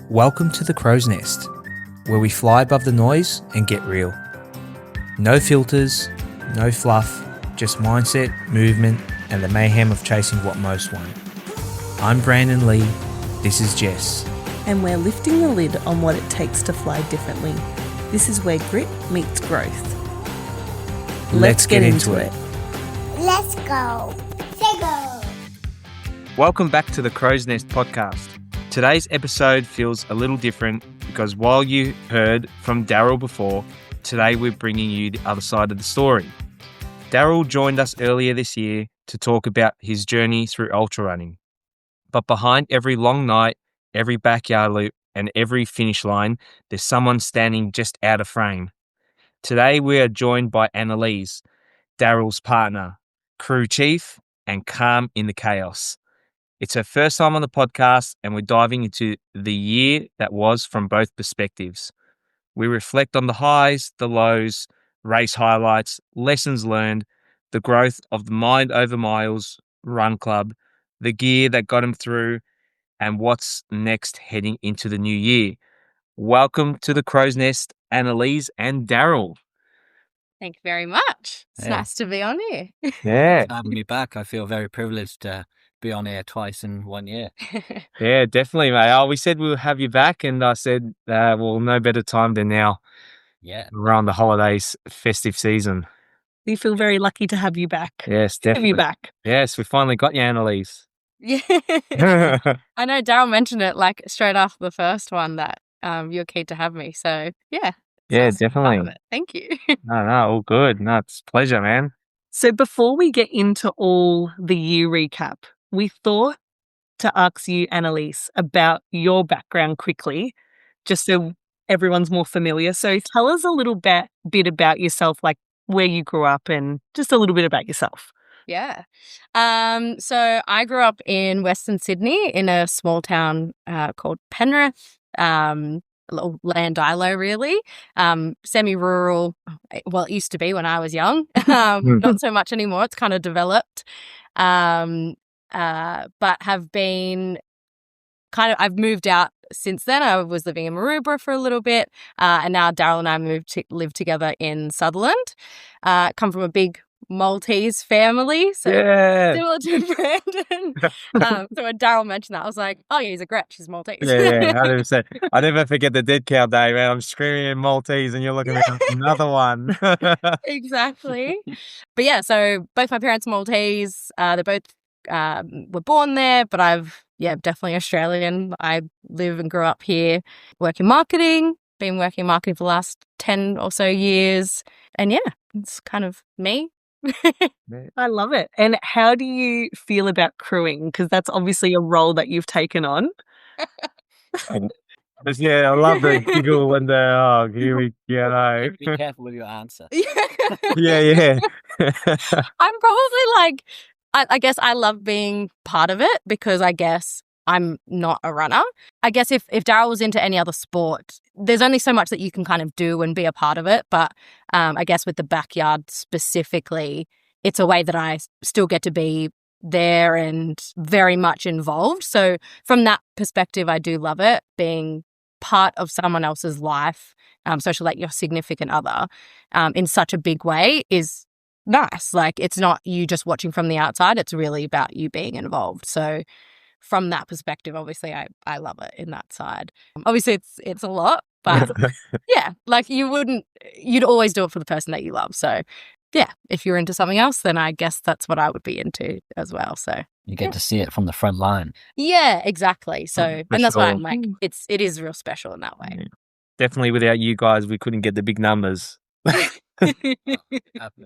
Welcome to the Crow's Nest, where we fly above the noise and get real. No filters, no fluff, just mindset, movement, and the mayhem of chasing what most want. I'm Brandon Lee, this is Jess. And we're lifting the lid on what it takes to fly differently. This is where grit meets growth. Let's get into it. Let's go. Say go. Welcome back to the Crow's Nest podcast. Today's episode feels a little different because while you heard from Darryl before, today we're bringing you the other side of the story. Darryl joined us earlier this year to talk about his journey through ultra running. But behind every long night, every backyard loop, and every finish line, there's someone standing just out of frame. Today we are joined by Annaliese, Darryl's partner, crew chief, and calm in the chaos. It's her first time on the podcast, and we're diving into the year that was from both perspectives. We reflect on the highs, the lows, race highlights, lessons learned, the growth of the Mind Over Miles run club, the gear that got him through, and what's next heading into the new year. Welcome to the Crow's Nest, Annaliese and Darryl. Thank you very much. It's nice to be on here. Yeah. Having me back, I feel very privileged to be on here twice in 1 year. Yeah, definitely, mate. Oh, we said we'll have you back, and I said, well, no better time than now. Yeah. Around the holidays, festive season. We feel very lucky to have you back. Yes, Have definitely. you back. Yes, we finally got you, Annaliese. Yeah. I know Darryl mentioned it like straight after the first one that you're keen to have me. So yeah. Yeah, Nice to be part of definitely. it. Thank you. No, all good. No, it's a pleasure, man. So before we get into all the year recap, we thought to ask you, Annaliese, about your background quickly, just so everyone's more familiar. So tell us a little bit about yourself, like where you grew up and just a little bit about yourself. Yeah. So I grew up in Western Sydney in a small town called Penrith. A little land island, really. Semi-rural. Well, it used to be when I was young. Not so much anymore. It's kind of developed. But have been I've moved out since then. I was living in Maroubra for a little bit. And now Darryl and I moved to live together in Sutherland. Come from a big Maltese family, so Yeah. similar to Brandon. So when Darryl mentioned that, I was like, "Oh yeah, he's a Gretch. He's Maltese." Yeah, 100%. I never forget the dead cow day, man. I'm screaming in Maltese and you're looking at another one. Exactly. But yeah, so both my parents are Maltese. They both were born there, but definitely Australian. I live and grew up here, work in marketing. Been working in marketing for the last 10 or so years, and yeah, it's kind of me. I love it. And how do you feel about crewing? Because that's obviously a role that you've taken on. Yeah, I love the giggle and the, here we go. Be careful with your answer. Yeah. I'm probably like, I guess I love being part of it because I guess I'm not a runner. I guess if Darryl was into any other sport, there's only so much that you can kind of do and be a part of it. But I guess with the backyard specifically, it's a way that I still get to be there and very much involved. So from that perspective, I do love it, being part of someone else's life, especially like your significant other, in such a big way is nice. Like it's not you just watching from the outside. It's really about you being involved. So from that perspective, obviously, I love it in that side. Obviously, it's a lot, but yeah, like you'd always do it for the person that you love. So yeah, if you're into something else, then I guess that's what I would be into as well. So You get to see it from the front line. yeah, exactly. So, For and that's why sure. I'm like, it is real special in that way. Definitely without you guys, we couldn't get the big numbers.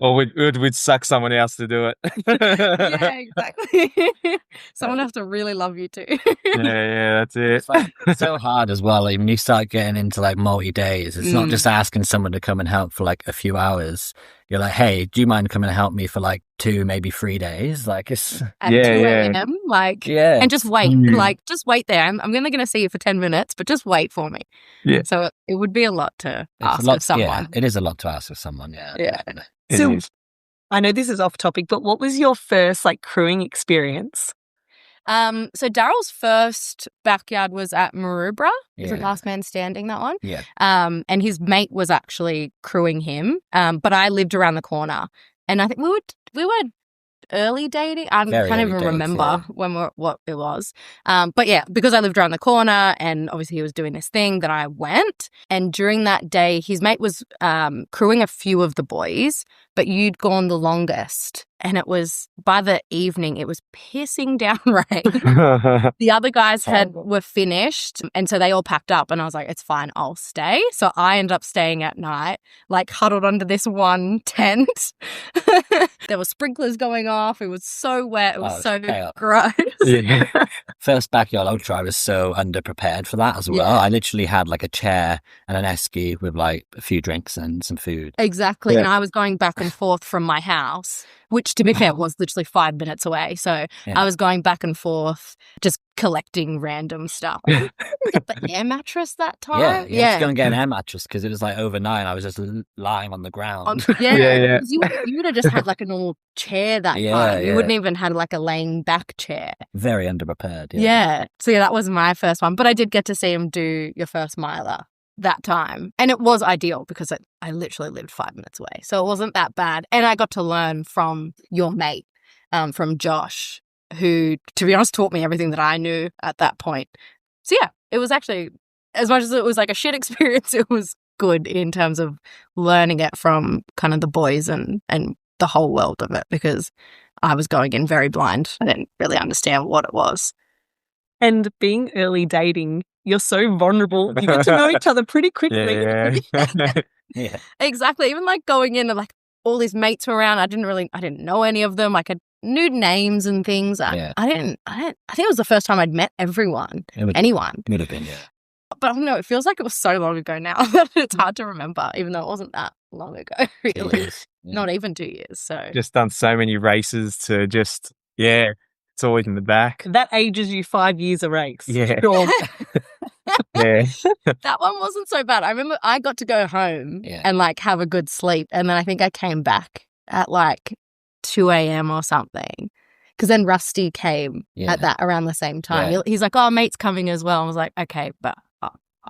Or we'd suck someone else to do it. Yeah, exactly. Someone has to really love you too. Yeah, that's it. It's like so hard as well. Like when you start getting into like multi-days, it's not just asking someone to come and help for like a few hours. You're like, hey, do you mind coming and help me for like 2, maybe 3 days? Like it's At Yeah, 2 yeah. a.m. Like, yeah. and just wait. Mm. Like, just wait there. I'm only going to see you for 10 minutes, but just wait for me. Yeah. So it would be a lot to It's ask a lot, of someone. Yeah, it is a lot to ask of someone. Yeah. Yeah. definitely. It So- is. I know this is off topic, but what was your first like crewing experience? So Daryl's first backyard was at Maroubra. Is it Yeah. Last Man Standing, that one? Yeah. And his mate was actually crewing him. But I lived around the corner. And I think we were early dating. I Very can't early even dates, remember what it was. But yeah, because I lived around the corner and obviously he was doing this thing, then I went. And during that day, his mate was crewing a few of the boys, but you'd gone the longest. And it was, by the evening, it was pissing down rain. The other guys were finished, and so they all packed up, and I was like, it's fine, I'll stay. So I ended up staying at night, like huddled under this one tent. There were sprinklers going off. It was so wet. It was so chaos. gross. Yeah. First backyard ultra, I was so underprepared for that as well. Yeah. I literally had like a chair and an esky with like a few drinks and some food. Exactly. Yeah. And I was going back and forth from my house, which to be fair was literally 5 minutes away. So Yeah. I was going back and forth, just collecting random stuff. We got the air mattress that time. Yeah, to go and get an air mattress because it was like overnight. I was just lying on the ground. Yeah. 'Cause you would have just had like a normal chair that Yeah, time. You yeah. wouldn't even had like a laying back chair. Very underprepared. Yeah. So yeah, that was my first one. But I did get to see him do your first miler that time. And it was ideal because I literally lived 5 minutes away. So it wasn't that bad. And I got to learn from your mate, from Josh, who, to be honest, taught me everything that I knew at that point. So yeah, it was actually, as much as it was like a shit experience, it was good in terms of learning it from kind of the boys and the whole world of it, because I was going in very blind. I didn't really understand what it was. And being early dating, you're so vulnerable. You get to know each other pretty quickly. Yeah. Yeah. Exactly. Even like going in and like all these mates were around. I didn't know any of them. Like I knew names and things. Yeah. I think it was the first time I'd met everyone, It would, anyone. would have been, yeah. But I don't know. It feels like it was so long ago now that it's hard to remember, even though it wasn't that long ago, really. Years. Yeah. Not even 2 years. So Just done so many races to just, it's always in the back. That ages you 5 years a race. Yeah. Sure. Yeah. that one wasn't so bad. I remember I got to go home Yeah. and like have a good sleep. And then I think I came back at like 2 a.m. or something. Because then Rusty came Yeah. at that around the same time. Yeah. He's like, oh, mate's coming as well. I was like, okay, but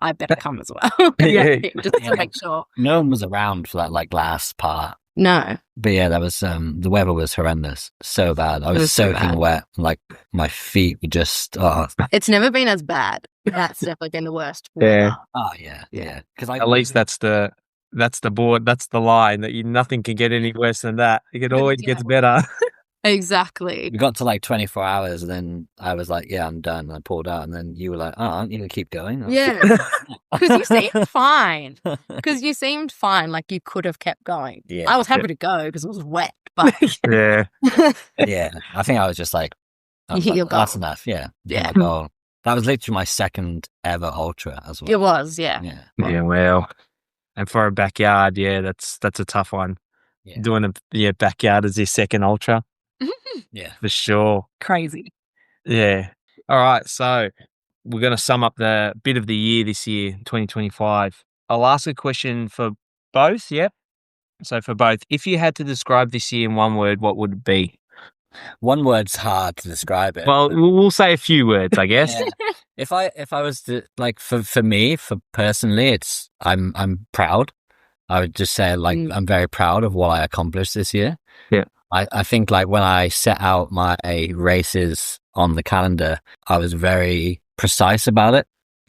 I better come as well. Yeah. Just to make sure. No one was around for that like last part. No. But yeah, that was the weather was horrendous. So bad. I It was was so soaking bad. wet. Like my feet were just It's never been as bad. That's definitely been the worst. Yeah. yeah. Because At least that's the board. That's the line that nothing can get any worse than that. It always gets better. Exactly. we got to like 24 hours and then I was like, yeah, I'm done. And I pulled out and then you were like, oh, aren't you going to keep going? I was Yeah. Because you seemed fine. Because you seemed fine. Like you could have kept going. Yeah. I was happy to go because it was wet. But Yeah. yeah. I think I was just like, You hit your that's goal. enough. Yeah. Yeah. My goal. That was literally my second ever ultra as well. it was, yeah. Yeah. Yeah. Well, and for a backyard, that's a tough one. Yeah. Doing a backyard as your second ultra Yeah. for sure. Crazy. Yeah. All right. So we're going to sum up the bit of the year this year, 2025. I'll ask a question for both. Yep. So for both, if you had to describe this year in one word, what would it be? One word's hard to describe it. Well, we'll say a few words, I guess. Yeah. If I was to like for me, for personally, it's I'm proud. I would just say like I'm very proud of what I accomplished this year. Yeah. I think like when I set out my races on the calendar, I was very precise about it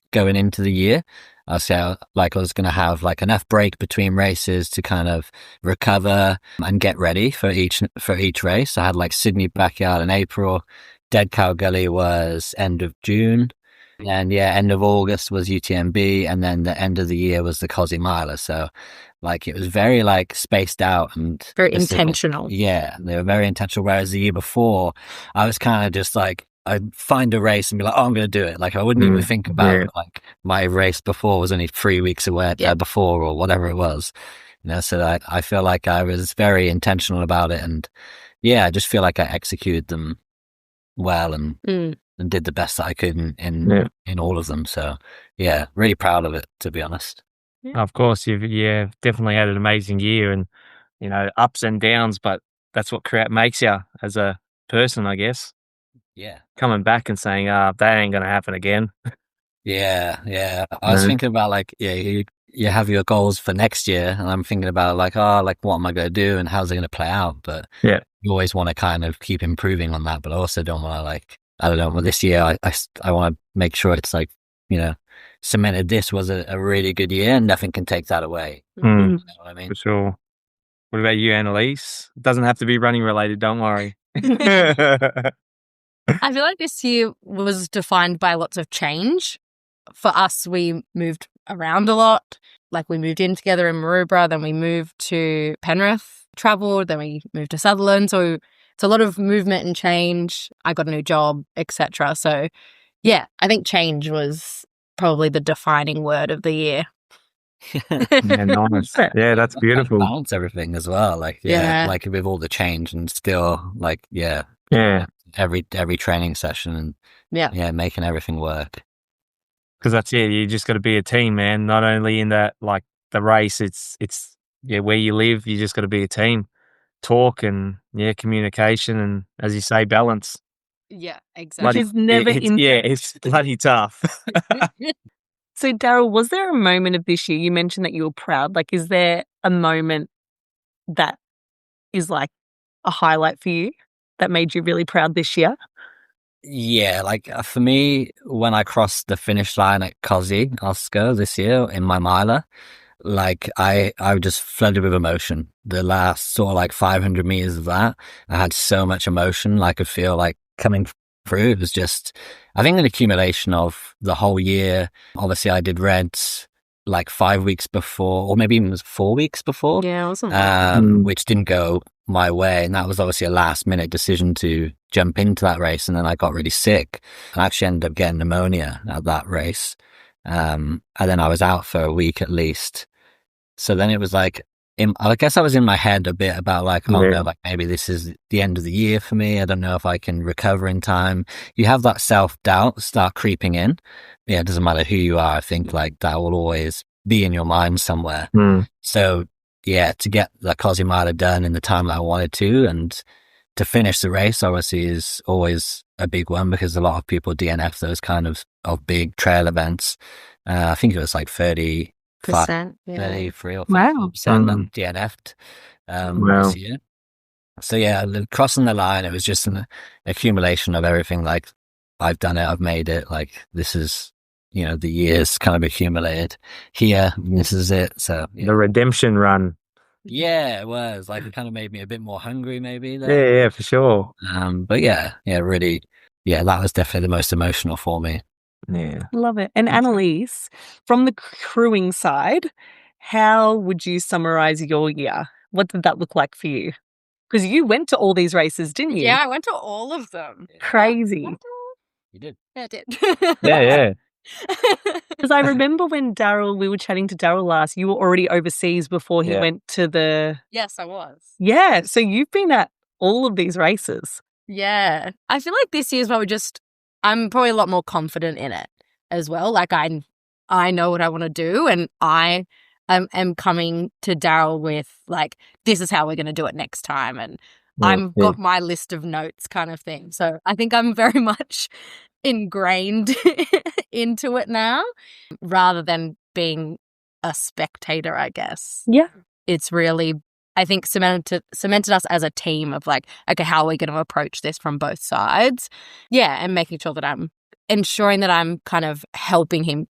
going into the year. I said like I was going to have like enough break between races to kind of recover and get ready for each race. I had like Sydney Backyard in April, Dead Cow Gully was end of June, and end of August was UTMB, and then the end of the year was the Cosy Miler. So like it was very like spaced out and Very specific. intentional. Yeah, they were very intentional. Whereas the year before, I was kind of just like, I'd find a race and be like, oh, I'm going to do it. Like I wouldn't even think about it. Like my race before was only 3 weeks away before or whatever it was. You know, so I feel like I was very intentional about it. And yeah, I just feel like I executed them well and did the best that I could in all of them. So yeah, really proud of it, to be honest. Of course, you've definitely had an amazing year and, ups and downs, but that's what makes you as a person, I guess. Yeah. coming back and saying, that ain't going to happen again. Yeah. I was No. thinking about like, you have your goals for next year, and I'm thinking about like, like what am I going to do and how's it going to play out? But Yeah. you always want to kind of keep improving on that, but I also don't want to like, I don't know. Well, this year I want to make sure it's like, cemented. This was a really good year, and nothing can take that away. Mm, You know what I mean? for sure. What about you, Annaliese? Doesn't have to be running related, don't worry. I feel like this year was defined by lots of change. For us, we moved around a lot. Like we moved in together in Maroubra, then we moved to Penrith, travelled, then we moved to Sutherland. So it's a lot of movement and change. I got a new job, etc. So yeah, I think change was probably the defining word of the year. Yeah, nice. Yeah, that's beautiful. Balance everything as well. Like, Yeah. like with all the change and still like, Yeah. every training session and making everything work. Because that's it. You just got to be a team, man. Not only in that, like the race, it's where you live. You just got to be a team. Talk and communication and, as you say, balance. Yeah, Which exactly. is never it's bloody tough. So, Darryl, was there a moment of this year, you mentioned that you were proud, like is there a moment that is like a highlight for you that made you really proud this year? Yeah, like for me, when I crossed the finish line at Oscar this year in my miler, like I just flooded with emotion. The last sort of like 500 meters of that, I had so much emotion. Like I feel like coming through, it was just, I think, an accumulation of the whole year. Obviously, I did Reds like 5 weeks before, or maybe even 4 weeks before. Yeah, awesome. Which didn't go my way, and that was obviously a last minute decision to jump into that race. And then I got really sick and actually ended up getting pneumonia at that race. And then I was out for a week at least. So then it was like, I guess I was in my head a bit about like, no, like maybe this is the end of the year for me. I don't know if I can recover in time. You have that self-doubt start creeping in. Yeah, it doesn't matter who you are. I think like that will always be in your mind somewhere. So yeah, to get the Cozumel done in the time that I wanted to, and to finish the race obviously is always a big one, because a lot of people DNF those kind of big trail events. I think it was like 33 or 5% that DNF'd this year. So yeah, crossing the line, it was just an accumulation of everything. Like I've done it, I've made it. Like this is, the years kind of accumulated here. This is it. So the redemption run. Yeah, it was like, it kind of made me a bit more hungry, maybe. Yeah, for sure. But really, that was definitely the most emotional for me. Yeah, love it. And Annaliese, from the crewing side, how would you summarize your year? What did that look like for you? Because you went to all these races, didn't you? Yeah, I went to all of them. Crazy. You did. Yeah, I did. yeah. Because I remember when we were chatting to Darryl last, you were already overseas before he went to the... Yes, I was. Yeah, so you've been at all of these races. Yeah. I feel like this year's probably I'm probably a lot more confident in it as well. Like I know what I want to do, and I am coming to Darryl with like, this is how we're going to do it next time. And I've got my list of notes kind of thing. So I think I'm very much ingrained into it now, rather than being a spectator, I guess. Yeah. It's really, I think, cemented us as a team of like, okay, how are we going to approach this from both sides? Yeah, and making sure that I'm ensuring that I'm kind of helping him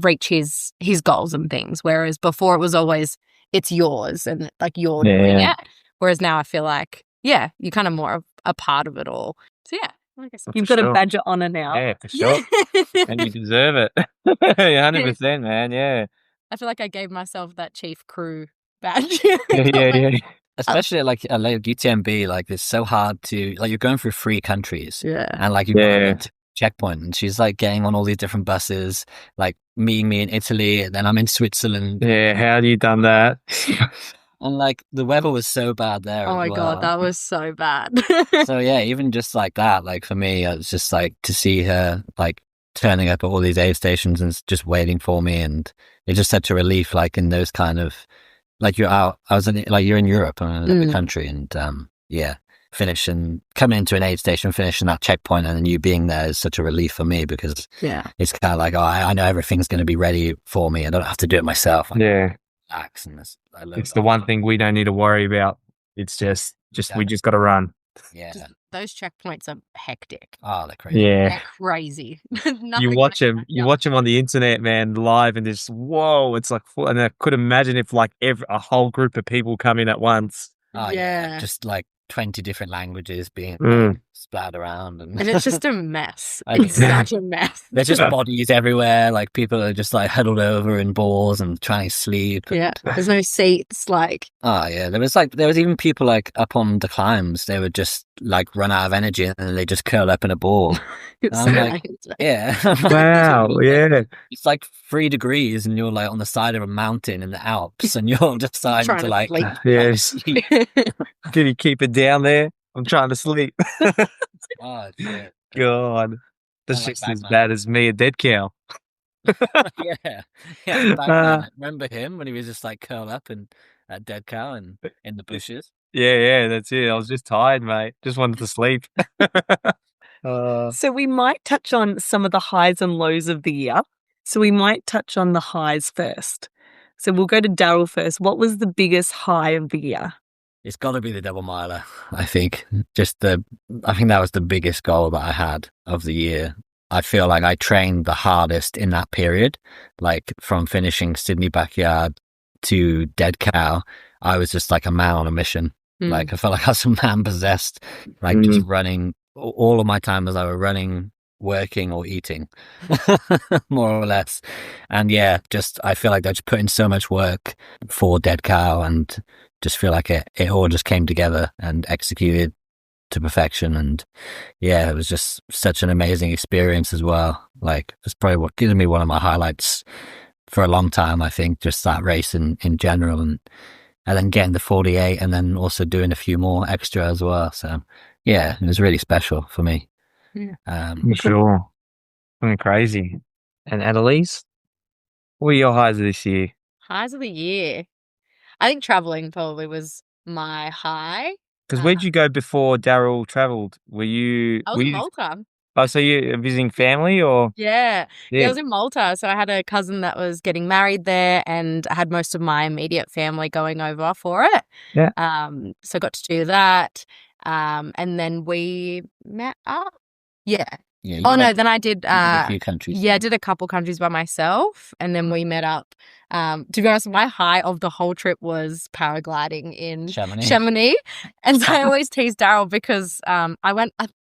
reach his goals and things. Whereas before it was always, it's yours and like you're doing it. Whereas now I feel like, you're kind of more of a part of it all. So yeah. I guess you've got a badge of honor now. Yeah, for sure. And you deserve it. 100%, man. Yeah. I feel like I gave myself that chief crew badge. Yeah. Especially like UTMB, like it's so hard to, like, you're going through 3 countries. Yeah. And like you've got to checkpoint, and she's like getting on all these different buses, like meeting me in Italy, and then I'm in Switzerland. Yeah, how have you done that? And like the weather was so bad there. Oh my God, that was so bad. So yeah, even just like that, like for me, it was just like to see her like turning up at all these aid stations and just waiting for me, and it's just such a relief. Like in those kind of, like you're out, you're in Europe, another country, and finish and coming into an aid station, finishing that checkpoint, and then you being there is such a relief for me because it's kind of like, oh, I know everything's going to be ready for me. I don't have to do it myself. I relax, and I love It's the one thing we don't need to worry about. It's just we just got to run. Yeah. Those checkpoints are hectic. Oh, they're crazy. Yeah. They're crazy. You watch them on the internet, man, live, and just whoa, it's like, and I could imagine if like a whole group of people come in at once. Oh, Yeah. Just like 20 different languages being splattered around. And it's just a mess. I know. It's such a mess. There's just bodies everywhere. Like people are just like huddled over in balls and trying to sleep. Yeah. There's no seats. Like, Oh yeah, there was even people like up on the climbs. They would just like run out of energy and then they just curl up in a ball. it's I'm so like, nice. Yeah, Wow, yeah. it's like 3 degrees and you're like on the side of a mountain in the Alps and you're just trying Trying to to like sleep. Yes. sleep. Can you keep it down there? I'm trying to sleep. Oh shit. God, that's like just as Batman. bad as me, a dead cow. Yeah. Batman. Remember him when he was just like curled up and at dead cow and in the bushes? Yeah, that's it. I was just tired, mate. Just wanted to sleep. So we might touch on some of the highs and lows of the year. So we might touch on the highs first. So we'll go to Darryl first. What was the biggest high of the year? It's got to be the double miler, I think. I think that was the biggest goal that I had of the year. I feel like I trained the hardest in that period, like from finishing Sydney Backyard to Dead Cow. I was just like a man on a mission. Like I felt like I was a man possessed, like just running. All of my time was either running, working, or eating, more or less. And yeah, I feel like I just put in so much work for Dead Cow and just feel like it all just came together and executed to perfection. And yeah, it was just such an amazing experience as well. Like it's probably what gives me one of my highlights for a long time, I think, just that race in general, and then getting the 48 and then also doing a few more extra as well. So yeah, it was really special for me. Yeah. For sure. Something crazy. And Annaliese, what were your highs of this year? Highs of the year. I think traveling probably was my high. Because where'd you go before Darryl travelled? Were you? I was in Malta. Oh, so you visiting family or? Yeah. Yeah. I was in Malta. So I had a cousin that was getting married there and I had most of my immediate family going over for it. Yeah. So I got to do that. And then we met up. Yeah. Yeah. Then I did a few countries. Yeah, I did a couple countries by myself and then we met up. To be honest, my high of the whole trip was paragliding in Chamonix. And so I always tease Darryl because did I end up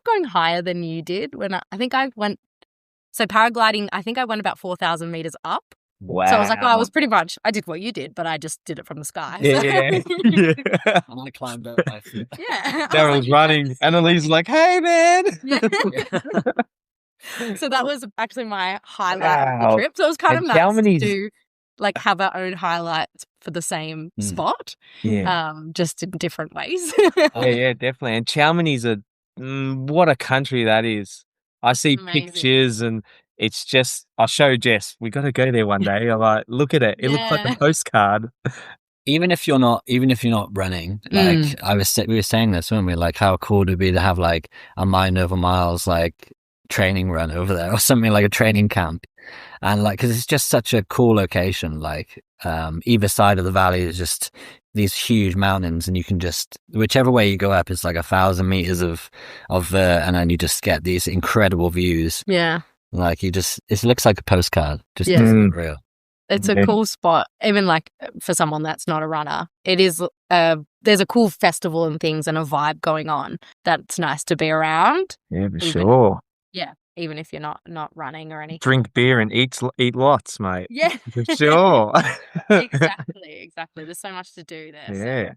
going higher than you did when paragliding, I think I went about 4,000 meters up. Wow. So I was like, I did what you did, but I just did it from the sky. Yeah. I climbed up my feet. Yeah. Darryl's running. Annaliese's like, hey, man. Yeah. So that was actually my highlight of the trip. So it was kind of nice to like have our own highlights for the same spot. Yeah. Just in different ways. Yeah, definitely. And Chamonix is what a country that is. I see pictures and it's just, I'll show Jess. We got to go there one day. I'm like, look at it. It looks like a postcard. Even if you're not running, like we were saying this, weren't we? Like how cool would it be to have like a Mind Over Miles, like training run over there or something, like a training camp. And like, cause it's just such a cool location. Like, either side of the valley is just these huge mountains and you can just, whichever way you go up, it's like 1,000 meters of and then you just get these incredible views. Yeah. Like it looks like a postcard, just isn't real. It's a cool spot, even like for someone that's not a runner. It is, there's a cool festival and things and a vibe going on that's nice to be around. Yeah, for sure. Yeah, even if you're not running or anything. Drink beer and eat lots, mate. Yeah. For sure. Exactly. There's so much to do there. Yeah.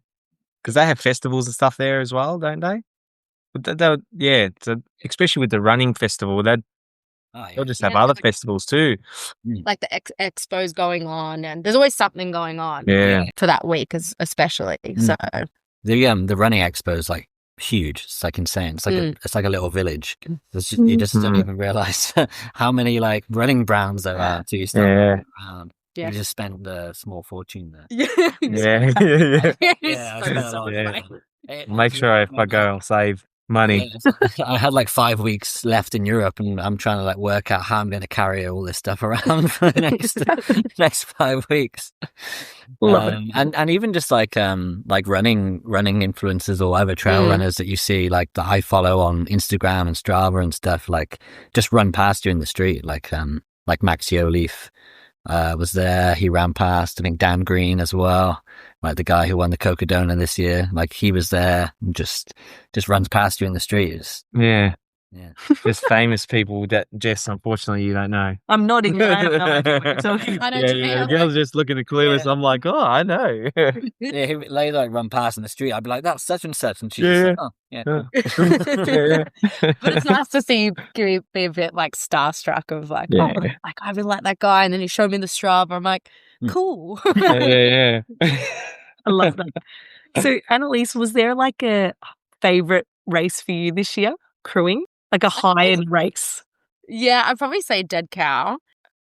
Because they have festivals and stuff there as well, don't they? But so especially with the running festival, they'll just have other festivals too. Like the expos going on, and there's always something going on. Yeah. For that week, especially. So the running expo is like huge. It's like insane. It's like it's like a little village. You just don't even realize how many like running grounds there are to start around. Yeah. You just spend a small fortune there. Yeah. Yeah, I spent a lot of money. Make sure if I go, I'll save money. I had like 5 weeks left in Europe, and I'm trying to like work out how I'm going to carry all this stuff around for the next 5 weeks. Love it. And even just like running influencers or whatever, trail runners that you see, like that I follow on Instagram and Strava and stuff, like just run past you in the street, like Max Leaf was there. He ran past, I think, Dan Green as well, like the guy who won the Cocodona this year. Like he was there and just runs past you in the street. Yeah. Yeah. There's famous people that, Jess, unfortunately, you don't know. I'm nodding. I have no idea what you're talking I know. The girl's just looking at clueless. Yeah. I'm like, oh, I know. Yeah, he like run past in the street. I'd be like, that's such and such, and she's Yeah. like, oh, yeah. Yeah. But it's nice to see you be a bit like starstruck of like, Yeah. oh, like I really like that guy, and then he showed me the Strava. I'm like, cool. Yeah. I love that. So, Annaliese, was there like a favorite race for you this year, crewing? Like a high-end race? Yeah, I'd probably say Dead Cow.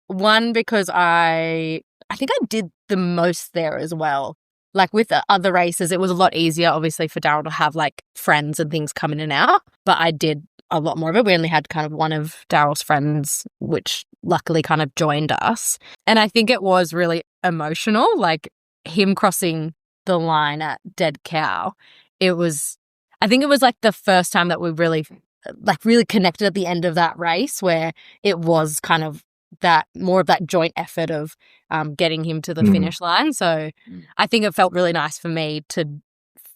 One, because I think I did the most there as well. Like with the other races, it was a lot easier, obviously, for Darryl to have like friends and things come in and out. But I did a lot more of it. We only had kind of one of Darryl's friends, which luckily kind of joined us. And I think it was really emotional, like him crossing the line at Dead Cow. I think it was like the first time that we really connected at the end of that race, where it was kind of that more of that joint effort of getting him to the finish line. So I think it felt really nice for me to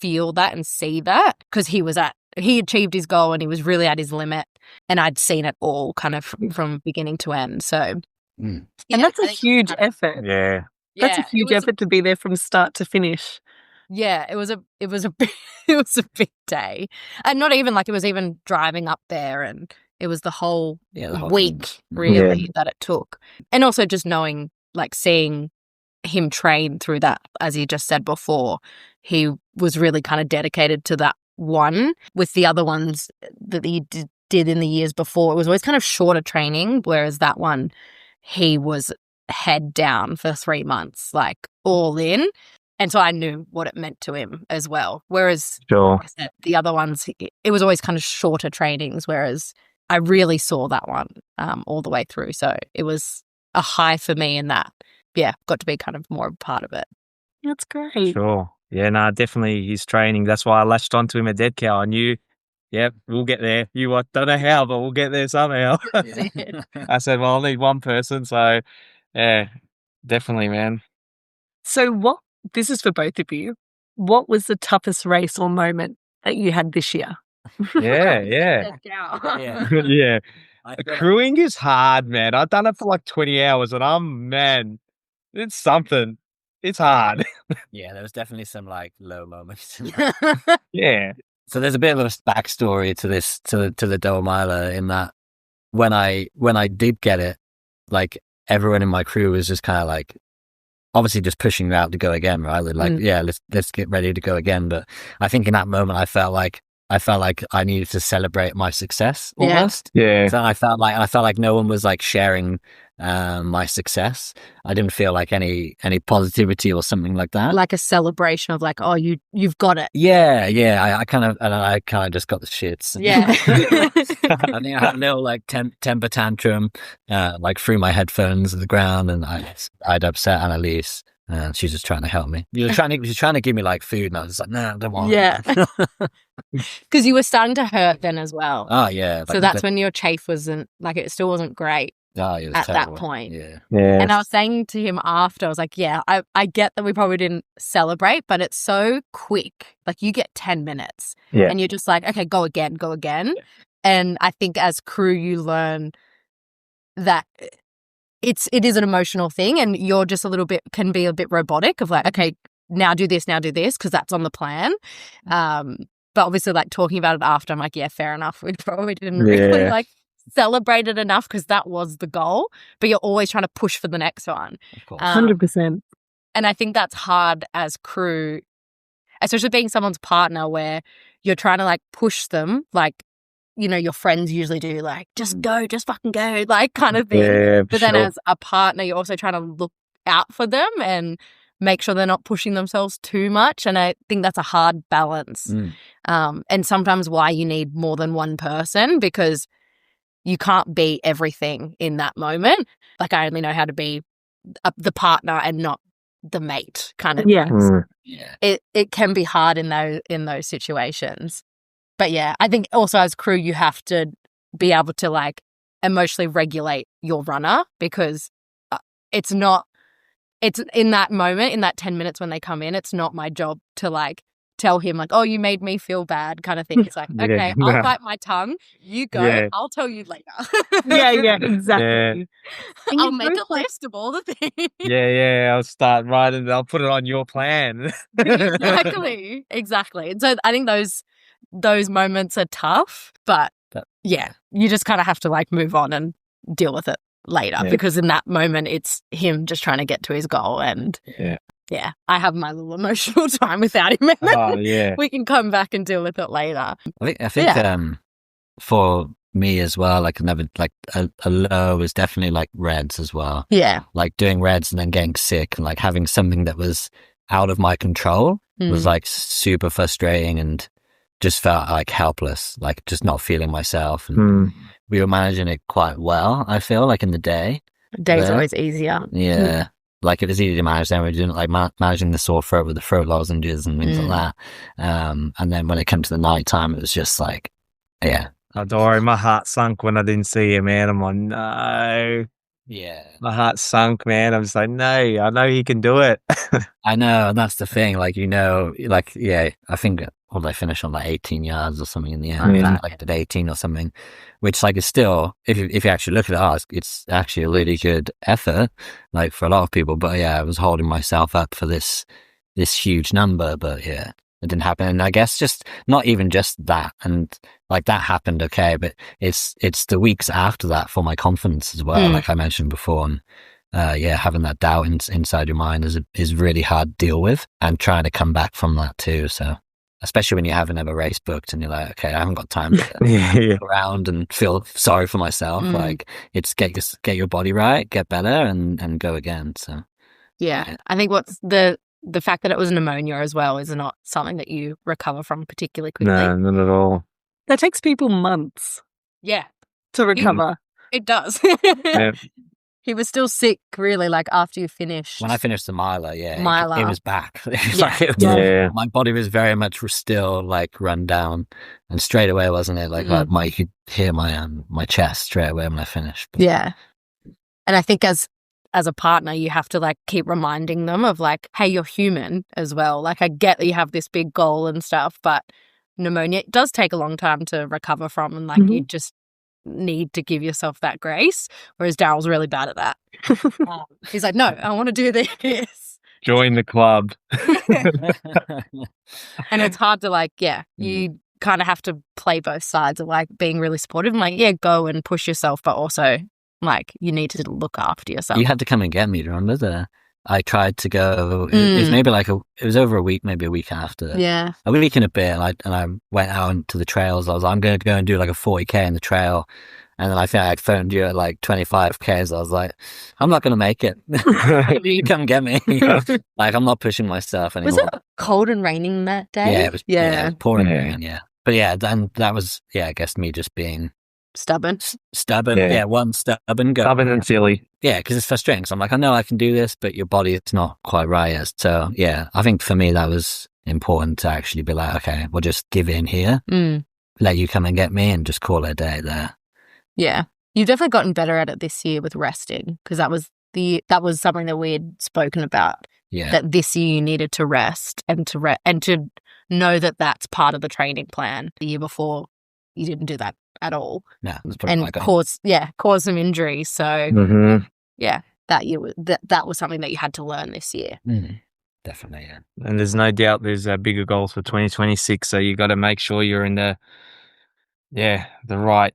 feel that and see that, because he achieved his goal and he was really at his limit, and I'd seen it all kind of from beginning to end. So And that's a huge effort. Yeah. That's a huge effort to be there from start to finish. Yeah, it was a big day, and not even like it was even driving up there, and it was the whole week really that it took, and also just knowing, like seeing him train through that, as he just said before, he was really kind of dedicated to that one. With the other ones that he did in the years before, it was always kind of shorter training, whereas that one he was head down for 3 months, like all in. And so I knew what it meant to him as well. Whereas Sure. like I said, the other ones, it was always kind of shorter trainings, whereas I really saw that one all the way through. So it was a high for me in that, got to be kind of more a part of it. That's great. Sure. Yeah, no, definitely his training. That's why I latched onto him at Dead Cow. I knew, we'll get there. Don't know how, but we'll get there somehow. I said, well, I'll need one person. So, yeah, definitely, man. So this is for both of you. What was the toughest race or moment that you had this year? Yeah. Yeah. Yeah. I feel like- Crewing is hard, man. I've done it for like 20 hours and it's something. It's hard. yeah, there was definitely some like low moments. Yeah. So there's a bit of a backstory to this, to the Doe Miler, in that when I did get it, like everyone in my crew was just kind of like, obviously just pushing me out to go again, right? Like, let's get ready to go again. But I think in that moment, I felt like I needed to celebrate my success almost. Yeah. So I felt like no one was like sharing my success. I didn't feel like any positivity or something like that. Like a celebration of like, oh, you've got it. Yeah. I kind of just got the shits. Yeah. I think I had a little like temper tantrum, like threw my headphones to the ground, and I'd upset Annaliese. And she's just trying to help me. She was trying to give me like food, and I was just like, no, I don't want. Yeah. Because you were starting to hurt then as well. Oh yeah. So that's when your chafe wasn't like, it still wasn't great it was at terrible. that point. Yeah. And I was saying to him after, I was like, I get that we probably didn't celebrate, but it's so quick. Like you get 10 minutes and you're just like, okay, go again. Yeah. And I think as crew, you learn that it is an emotional thing, and you're just can be a bit robotic of like, okay, now do this, because that's on the plan. But obviously like talking about it after, I'm like, yeah, fair enough. We probably didn't really like celebrate it enough, because that was the goal, but you're always trying to push for the next one. Of course. 100%. And I think that's hard as crew, especially being someone's partner, where you're trying to like push them, like, you know, your friends usually do, like, just go, just fucking go, like kind of thing. Yeah, but then as a partner, you're also trying to look out for them. And make sure they're not pushing themselves too much. And I think that's a hard balance. And sometimes why you need more than one person, because you can't be everything in that moment. Like, I only know how to be the partner and not the mate kind of. Yeah. It can be hard in those situations. But yeah, I think also as crew, you have to be able to like emotionally regulate your runner, because it's in that moment, in that 10 minutes when they come in, it's not my job to like tell him like, oh, you made me feel bad kind of thing. It's like, okay, I'll bite my tongue. You go. Yeah. I'll tell you later. Yeah, exactly. And I'll you make both a like- list of all the things. Yeah. I'll start writing. I'll put it on your plan. Exactly. And so I think those moments are tough, but yeah, you just kind of have to like move on and deal with it later, because in that moment it's him just trying to get to his goal, and I have my little emotional time without him. Oh yeah. We can come back and deal with it later. I think for me as well, like another like a low is definitely like reds as well. Yeah. Like doing reds and then getting sick and like having something that was out of my control was like super frustrating, and just felt like helpless, like just not feeling myself. And we were managing it quite well, I feel like in the day. Day's always easier. Yeah. Like it was easy to manage then. We were doing like managing the sore throat with the throat lozenges and things like that. And then when it came to the night time, it was just like, yeah. Oh, don't worry, my heart sunk when I didn't see you, man. I'm like, no. Yeah. My heart sunk, man. I'm just like, no, I know he can do it. I know, and that's the thing. Like, you know, like, yeah, I think, what did I finish on, like 18 yards or something in the end? Like did 18 or something, which like is still, if you actually look at it, it's actually a really good effort, like for a lot of people. But yeah, I was holding myself up for this huge number, but yeah, it didn't happen. And I guess just not even just that, and like that happened, okay, but it's the weeks after that for my confidence as well, like I mentioned before. And having that doubt inside your mind is really hard to deal with, and trying to come back from that too. So especially when you haven't ever race booked and you're like, okay, I haven't got time to go around and feel sorry for myself. Like it's get your body right, get better, and go again. So yeah, I think what's the fact that it was pneumonia as well is not something that you recover from particularly quickly. No, not at all. That takes people months Yeah, to recover. it does. Yeah. He was still sick, really, like after you finished. when I finished the miler, it was back. My body was very much still like run down, and straight away, wasn't it? Like, you could hear my chest straight away when I finished. But, yeah, and I think as a partner, you have to like keep reminding them of like, hey, you're human as well. Like, I get that you have this big goal and stuff, but pneumonia, it does take a long time to recover from, and like you just need to give yourself that grace, whereas Darryl's really bad at that. He's like, no, I want to do this. Join the club. And it's hard to like, you kind of have to play both sides of like being really supportive and like, go and push yourself, but also like you need to look after yourself. You had to come and get me, remember? I tried to go, it was maybe like it was over a week, maybe a week after. Yeah. A week and a bit, and I went out into the trails. I was like, I'm going to go and do like a 40K in the trail. And then I think I phoned you at like 25K. So I was like, I'm not going to make it. You come get me. Like, I'm not pushing myself anymore. Was it cold and raining that day? Yeah, it was, it was pouring rain, yeah. But yeah, then that was, I guess me just being stubborn. One stubborn. Stubborn and silly. Yeah, because it's frustrating. So I'm like, I know I can do this, but your body, it's not quite right yet. So yeah, I think for me that was important to actually be like, okay, we'll just give in here, let you come and get me, and just call it a day there. Yeah, you've definitely gotten better at it this year with resting, because that was something that we had spoken about. Yeah, that this year you needed to rest and to know that that's part of the training plan. The year before, you didn't do that at all. No, and cause some injuries. So that year that was something that you had to learn this year. Definitely, yeah. And there's no doubt there's bigger goals for 2026. So you got to make sure you're in the right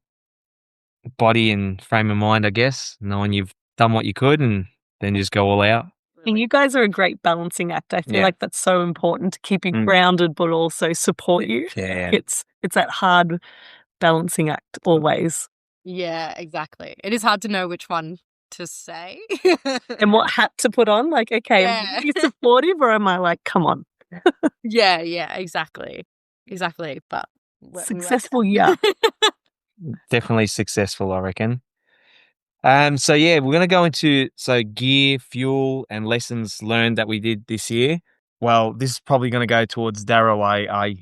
body and frame of mind, I guess, knowing you've done what you could, and then just go all out. And you guys are a great balancing act. I feel like that's so important to keep you grounded, but also support you. Yeah. It's that hard balancing act always. Yeah, exactly. It is hard to know which one to say. And what hat to put on? Like, okay, Yeah. am I supportive or am I like, come on? Yeah, exactly. But Successful year. Definitely successful, I reckon. So yeah, we're going to go into gear, fuel, and lessons learned that we did this year. Well, this is probably going to go towards Darryl, I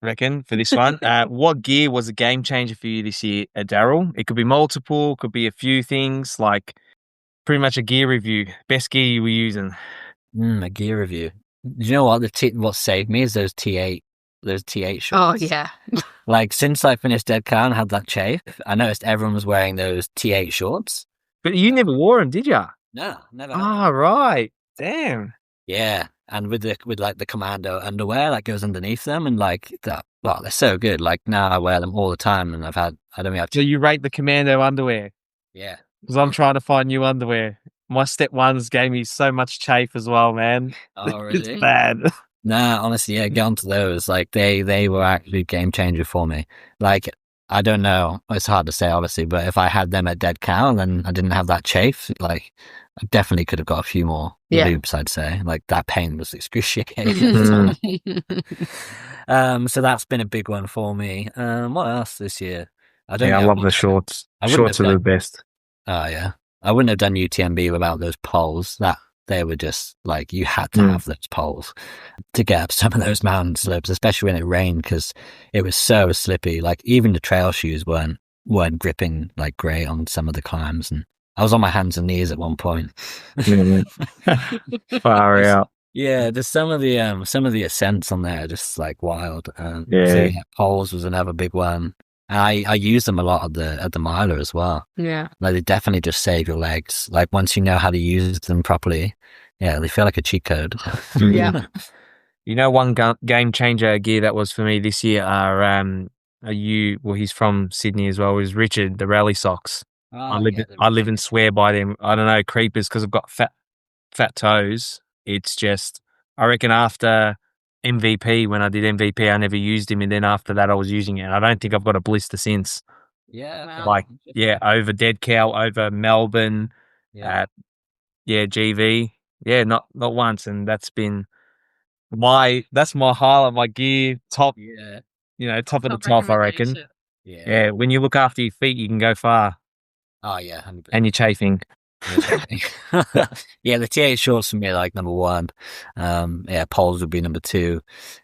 reckon, for this one. What gear was a game changer for you this year, Darryl? It could be multiple, could be a few things, like pretty much a gear review. Best gear you were using. A gear review. You know what? What saved me is those T8 Oh, shorts. yeah. Like, since I finished Dead Cow and had that chafe, I noticed everyone was wearing those T8 shorts. But you never wore them, did you? No, never had them. Oh, right. Damn. Yeah, and with like the commando underwear that goes underneath them, and like that, well, they're so good. Like, now I wear them all the time, and I don't really have So you rate the commando underwear? Yeah. Because I'm trying to find new underwear. My step ones gave me so much chafe as well, man. Oh, really? It's bad. Nah, honestly, yeah, get onto those. Like, they were actually game changer for me. Like, I don't know, it's hard to say, obviously, but if I had them at Dead Cow, then I didn't have that chafe. Like, I definitely could have got a few more loops, I'd say. Like, that pain was excruciating. So that's been a big one for me. What else this year? I love the shorts. Shorts are the best. Oh, yeah. I wouldn't have done UTMB without those poles. They were just like, you had to have those poles to get up some of those mountain slopes, especially when it rained, because it was so slippy. Like, even the trail shoes weren't gripping like great on some of the climbs, and I was on my hands and knees at one point. Far out. Yeah, there's some of the ascents on there are just like wild. Poles was another big one. I use them a lot at the miler as well. Yeah. Like, they definitely just save your legs. Like, once you know how to use them properly, they feel like a cheat code. Yeah. You know, one game changer gear that was for me this year he's from Sydney as well, is Richard, the rally socks. I live and swear by them. I don't know, creepers, because I've got fat toes. It's just, I reckon after MVP, when I did MVP, I never used him, and then after that I was using it. I don't think I've got a blister since. Yeah. Like, over Dead Cow, over Melbourne, GV. Yeah, not once, and that's been my highlight, my gear top. Yeah, top of the top, I reckon. Yeah, when you look after your feet, you can go far. Oh yeah, 100%. And you're chafing. Yeah, the T8 shorts for me are like number one. Poles would be number two.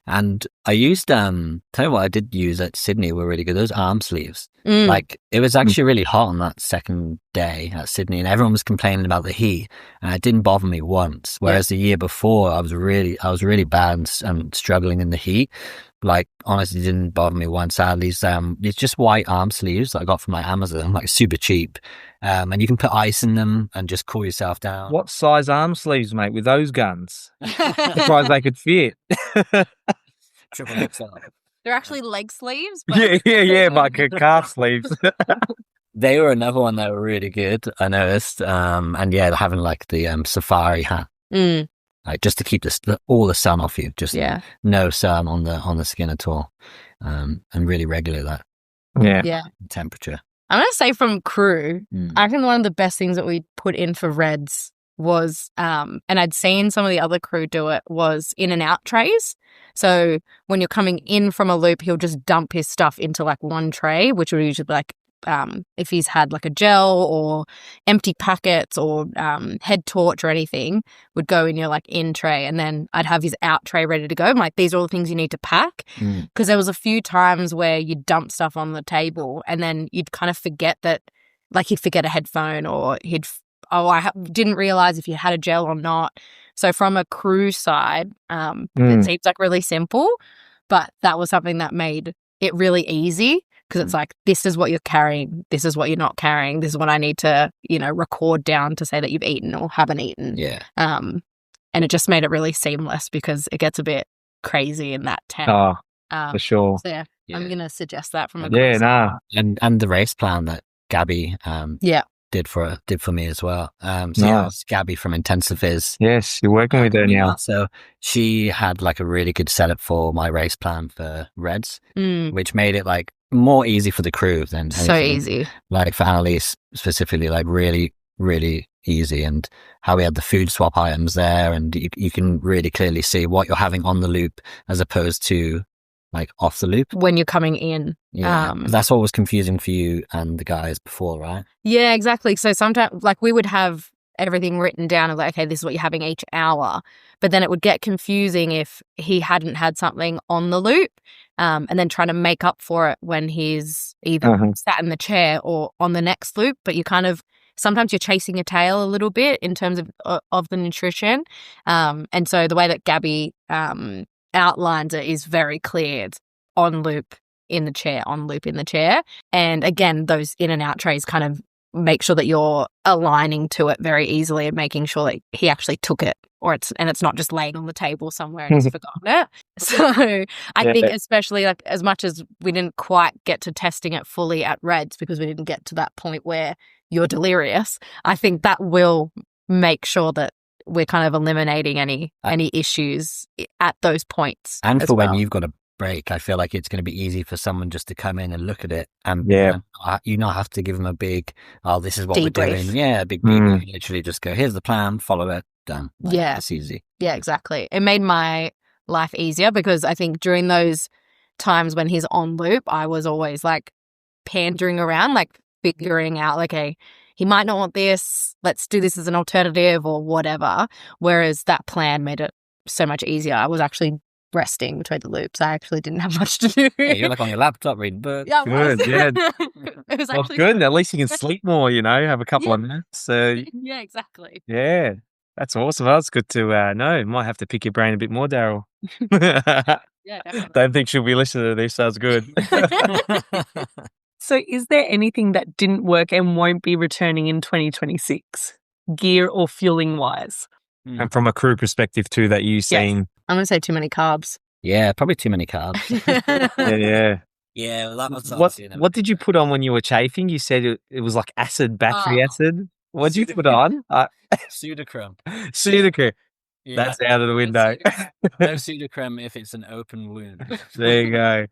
And I used tell you what I did use at Sydney were really good. Those arm sleeves. Like, it was actually really hot on that second day at Sydney, and everyone was complaining about the heat, and it didn't bother me once. Whereas the year before, I was really bad and struggling in the heat. Like, honestly, didn't bother me once. I had these just white arm sleeves that I got from like Amazon, like super cheap. And you can put ice in them and just cool yourself down. What size arm sleeves, mate, with those guns? Surprised they could fit. Triple XL. They're actually leg sleeves. But yeah, like calf sleeves. They were another one that were really good, I noticed. And having like the safari hat. Like, just to keep all the sun off you, just no sun on the skin at all, and really regulate that temperature. I'm going to say from crew, I think one of the best things that we put in for Reds was, and I'd seen some of the other crew do it, was in and out trays. So when you're coming in from a loop, he'll just dump his stuff into like one tray, which would usually be like, if he's had like a gel or empty packets or head torch or anything, would go in your like in tray, and then I'd have his out tray ready to go. I'm like, these are all the things you need to pack, because there was a few times where you'd dump stuff on the table and then you'd kind of forget that, like, he'd forget a headphone, or didn't realize if you had a gel or not. So from a crew side, it seems like really simple, but that was something that made it really easy. Because it's like, this is what you're carrying, this is what you're not carrying, this is what I need to, record down to say that you've eaten or haven't eaten. Yeah. And it just made it really seamless, because it gets a bit crazy in that tent. For sure. So I'm going to suggest that from a And the race plan that Gabby did for me as well. It's Gabby from Intensiviz. Yes, you're working with her now. So she had like a really good setup for my race plan for Reds, which made it like more easy for the crew than anything. So easy. Like for Annaliese specifically, like really really easy, and how we had the food swap items there, and you can really clearly see what you're having on the loop as opposed to like off the loop when you're coming in. That's what was confusing for you and the guys before, right? Yeah, exactly. So sometimes like we would have everything written down of like, okay, this is what you're having each hour, but then it would get confusing if he hadn't had something on the loop, and then trying to make up for it when he's either sat in the chair or on the next loop. But you kind of, sometimes you're chasing your tail a little bit in terms of the nutrition, and so the way that Gabby outlines it is very clear. It's on loop in the chair, on loop in the chair, and again, those in and out trays kind of make sure that you're aligning to it very easily and making sure that he actually took it, or it's not just laying on the table somewhere and he's forgotten it. So I think, especially like as much as we didn't quite get to testing it fully at Reds because we didn't get to that point where you're delirious, I think that will make sure that we're kind of eliminating any issues at those points. And for when you've got a break, I feel like it's going to be easy for someone just to come in and look at it, and you not have to give them a big, this is what we're doing. Yeah, a big debrief. You literally just go, here's the plan, follow it, done. Like, it's easy. Yeah, exactly. It made my life easier because I think during those times when he's on loop, I was always like pandering around, like figuring out, like, okay, he might not want this, let's do this as an alternative or whatever. Whereas that plan made it so much easier. I was actually resting between the loops. I actually didn't have much to do. Yeah, you're like on your laptop reading books. Yeah, good. Yeah, it was well, good. At least you can sleep more. Have a couple of minutes. Yeah, exactly. Yeah, that's awesome. That's good to know. Might have to pick your brain a bit more, Darryl. Yeah, definitely. Don't think she'll be listening to this. Sounds good. So is there anything that didn't work and won't be returning in 2026, gear or fueling wise? And from a crew perspective too, that you've seen. I'm going to say too many carbs. Yeah, probably too many carbs. Yeah. Yeah, well, that was what did you put on when you were chafing? You said it was like battery acid. What did you put on? Pseudocreme. Pseudocreme. Yeah. That's out of the window. No pseudocreme if it's an open wound. There you go.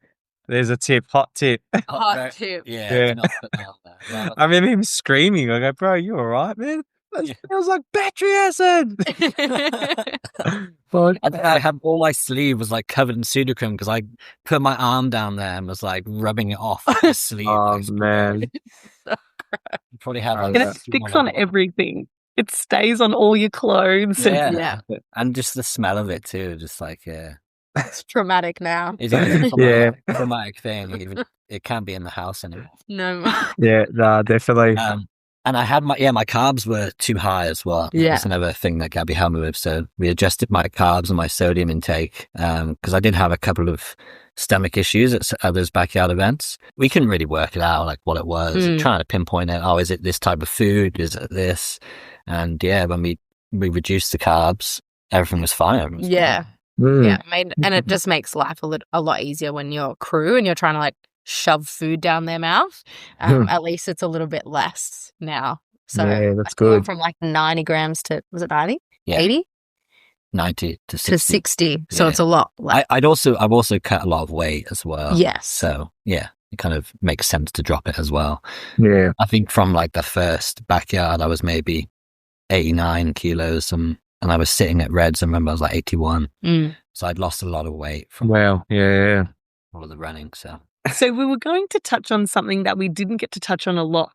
There's a tip, hot tip. Hot tip. Yeah. Not put that on there. I remember him screaming. I go, bro, you all right, man? It was like battery acid. But I had all my sleeve was like covered in pseudocreme because I put my arm down there and was like rubbing it off the sleeve. Oh, man. So you probably have and it sticks on everything. It stays on all your clothes. Yeah. And just the smell of it too, just like, it's traumatic now. It's a traumatic thing. Even it can't be in the house anymore. No. Yeah, no, definitely. And I had my carbs were too high as well. Yeah. That's another thing that Gabby helped me with. So we adjusted my carbs and my sodium intake because I did have a couple of stomach issues at those backyard events. We couldn't really work it out, like what it was. Trying to pinpoint it. Oh, is it this type of food? Is it this? And when we reduced the carbs, everything was fine. Yeah. Yeah. And it just makes life a lot easier when you're crew and you're trying to like shove food down their mouth. At least it's a little bit less now. So yeah, that's good. From like 90 grams to, was it 90? Yeah. 80? 90 to 60. To 60. So it's a lot less. I've also cut a lot of weight as well. Yes. So it kind of makes sense to drop it as well. Yeah. I think from like the first backyard, I was maybe 89 kilos and I was sitting at Reds. I remember I was like 81. So I'd lost a lot of weight from all of the running. So we were going to touch on something that we didn't get to touch on a lot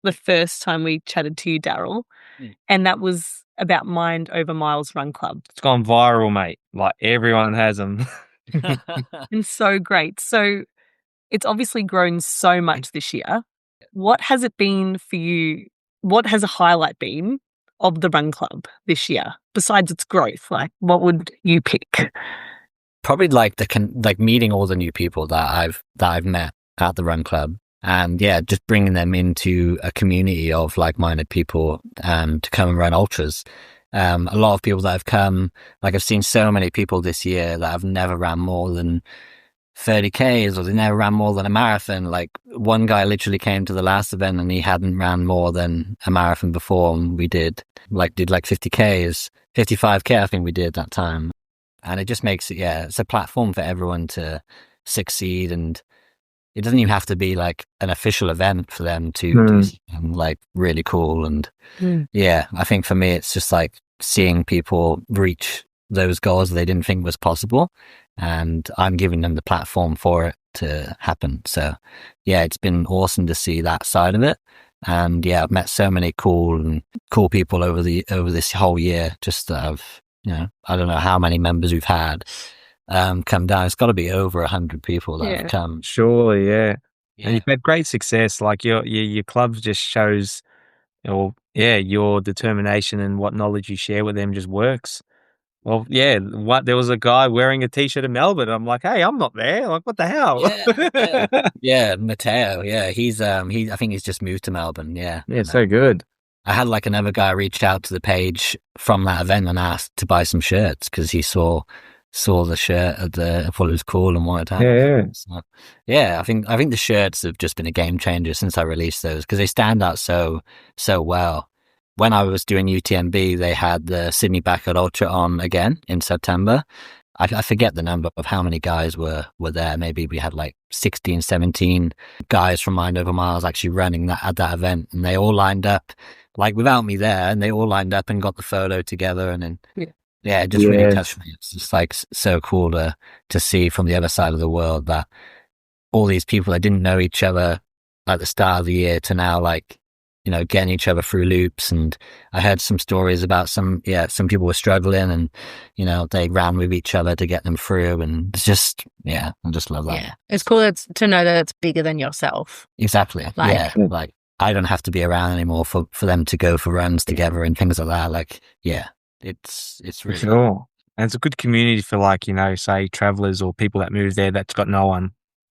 the first time we chatted to you, Darryl, and that was about Mind Over Miles Run Club. It's gone viral, mate. Like everyone has them. And so great. So it's obviously grown so much this year. What has it been for you? What has a highlight been of the Run Club this year besides its growth? Like, what would you pick? Probably like meeting all the new people that I've met at the Run Club, and just bringing them into a community of like-minded people to come and run ultras. A lot of people that have come, like I've seen so many people this year that have never ran more than 30Ks or they never ran more than a marathon. Like one guy literally came to the last event and he hadn't ran more than a marathon before, and we did like 50Ks, 55K I think we did that time. And it just makes it, it's a platform for everyone to succeed and it doesn't even have to be like an official event for them to do something like really cool. And yeah, I think for me, it's just like seeing people reach those goals they didn't think was possible, and I'm giving them the platform for it to happen. So yeah, it's been awesome to see that side of it. And yeah, I've met so many cool people over this whole year. Just that I don't know how many members we've had come down. It's got to be over 100 people that have come. Surely, yeah. And you've had great success. Like your club just shows, your determination and what knowledge you share with them just works. Well, yeah. There was a guy wearing a T-shirt in Melbourne. I'm like, hey, I'm not there. Like, what the hell? Yeah, Matteo. Yeah, I think he's just moved to Melbourne. Yeah, so good. I had like another guy reach out to the page from that event and asked to buy some shirts because he saw the shirt of thought it was cool and wanted to have it. So, yeah, I think the shirts have just been a game changer since I released those because they stand out so well. When I was doing UTMB, they had the Sydney Backyard Ultra on again in September. I forget the number of how many guys were there. Maybe we had like 16, 17 guys from Mind Over Miles actually running at that event, and they all lined up like without me there, and they all lined up and got the photo together, and then it just really touched me. It's just like so cool to see from the other side of the world that all these people that didn't know each other at the start of the year to now like, getting each other through loops. And I heard some stories about some people were struggling and, they ran with each other to get them through. And it's just, I just love that. Yeah. It's cool to know that it's bigger than yourself. Exactly. Like I don't have to be around anymore for them to go for runs together and things like that. Like, it's really sure. And it's a good community for like, say travelers or people that move there that's got no one.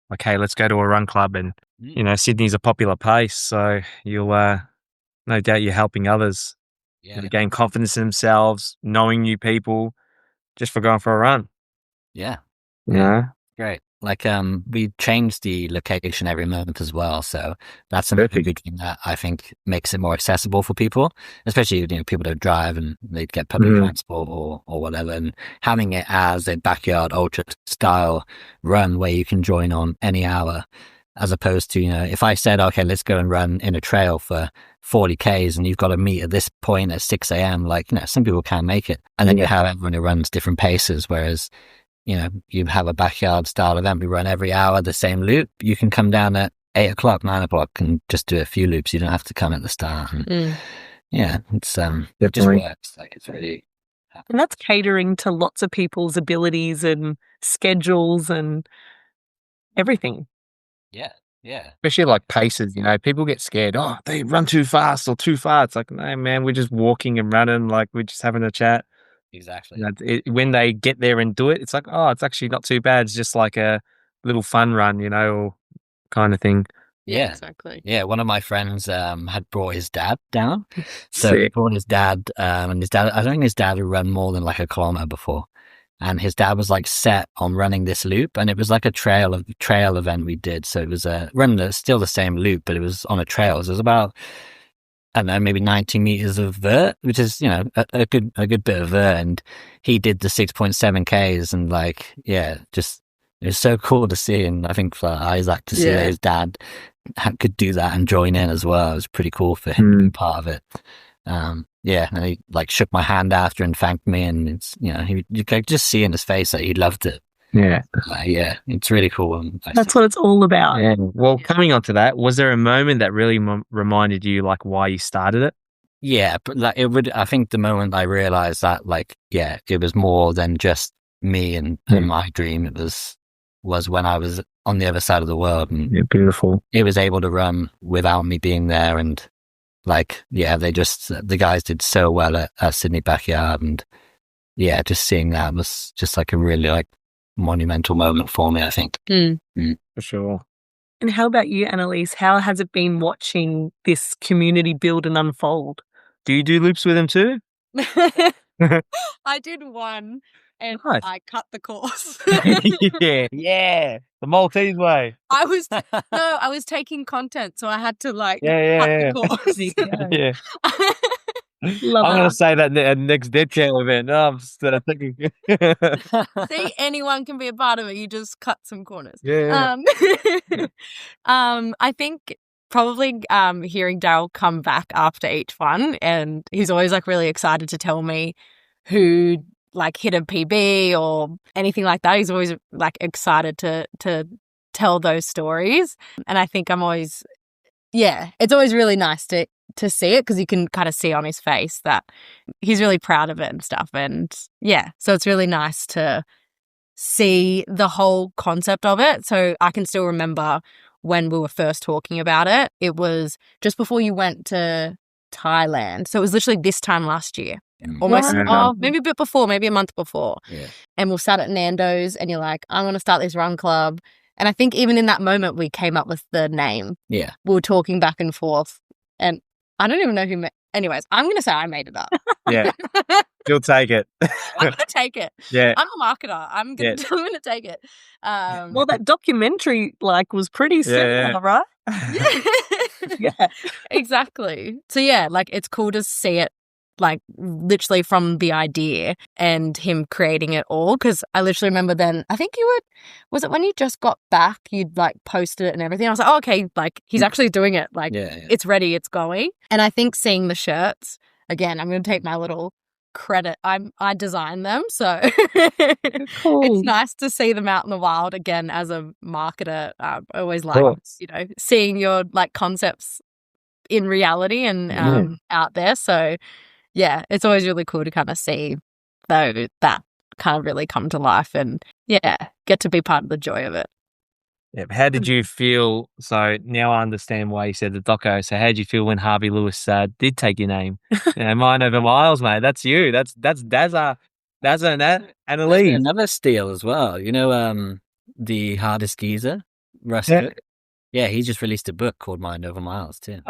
Like, hey, let's go to a run club. And, Sydney's a popular place. So you'll, no doubt you're helping others to gain confidence in themselves, knowing new people just for going for a run. Yeah. Yeah. Great. Like, we change the location every month as well. So that's another big thing that I think makes it more accessible for people, especially, people that drive and they get public transport or whatever. And having it as a backyard ultra style run where you can join on any hour, as opposed to, if I said, okay, let's go and run in a trail for 40 Ks and you've got to meet at this point at 6 a.m. Like, some people can't make it. And then you have everyone who runs different paces. Whereas, you have a backyard style event. We run every hour the same loop. You can come down at 8 o'clock, 9 o'clock and just do a few loops. You don't have to come at the start. And, it's it just works. Like, it's really happy. And that's catering to lots of people's abilities and schedules and everything. Yeah. Especially like paces, people get scared. Oh, they run too fast or too far. It's like, no, man, we're just walking and running. Like, we're just having a chat. Exactly. When they get there and do it, it's like, oh, it's actually not too bad. It's just like a little fun run, or kind of thing. Yeah, exactly. Yeah, one of my friends had brought his dad down. So he brought his dad, and his dad, I don't think his dad had run more than like a kilometer before. And his dad was like set on running this loop, and it was like a trail event we did. So it was still the same loop, but it was on a trail. So it was about, I don't know, maybe 90 meters of vert, which is, a good bit of vert. And he did the 6.7 Ks and like, just, it was so cool to see. And I think for Isaac to see that his dad could do that and join in as well. It was pretty cool for him to be part of it. And he like shook my hand after and thanked me. And it's, you could just see in his face that he loved it. Yeah. It's really cool. That's what it's all about. Yeah. Well, coming on to that, was there a moment that really reminded you like why you started it? Yeah, but like I think the moment I realized that like, it was more than just me and my dream. It was when I was on the other side of the world and beautiful. It was able to run without me being there. And like, the guys did so well at Sydney Backyard. And just seeing that was just like a really like monumental moment for me, I think. For sure. And how about you, Annaliese? How has it been watching this community build and unfold? Do you do loops with them too? I did one and Nice. I cut the course. yeah. The Maltese way. I was taking content, so I had to like cut the course. Yeah. Love I'm going it. to say that at next Dead Camp event. No, I'm just thinking. See, anyone can be a part of it. You just cut some corners. Yeah. I think probably hearing Darryl come back after each one, and he's always like really excited to tell me who like hit a PB or anything like that. He's always like excited to tell those stories, and I think I'm always it's always really nice to see it because you can kind of see on his face that he's really proud of it and stuff. And so it's really nice to see the whole concept of it. So I can still remember when we were first talking about it. It was just before you went to Thailand. So it was literally this time last year. Almost, maybe a bit before, maybe a month before. Yeah. And we sat at Nando's and you're like, I'm going to start this run club. And I think even in that moment, we came up with the name. Yeah. We were talking back and forth. And I don't even know who anyways, I'm going to say I made it up. Yeah. You'll take it. I'm going to take it. Yeah. I'm a marketer. I'm going to take it. Well, that documentary was pretty similar, right? Yeah, exactly. So it's cool to see it literally from the idea and him creating it all. Because I literally remember then, I think was it when you just got back, you'd posted it and everything. I was like, oh, okay, he's actually doing it. It's ready, it's going. And I think seeing the shirts, again, I'm going to take my little credit. I designed them, so cool. It's nice to see them out in the wild again. As a marketer, I always like seeing your concepts in reality and out there. So it's always really cool to kind of see that kind of really come to life and get to be part of the joy of it. Yeah. How did you feel? So now I understand why you said the doco. So how did you feel when Harvey Lewis did take your name? Mine over miles, mate. That's you. That's Dazza and Annaliese. Another steal as well. You know, the hardest geezer, Russ Cook? Yeah, he just released a book called Mind Over Miles too.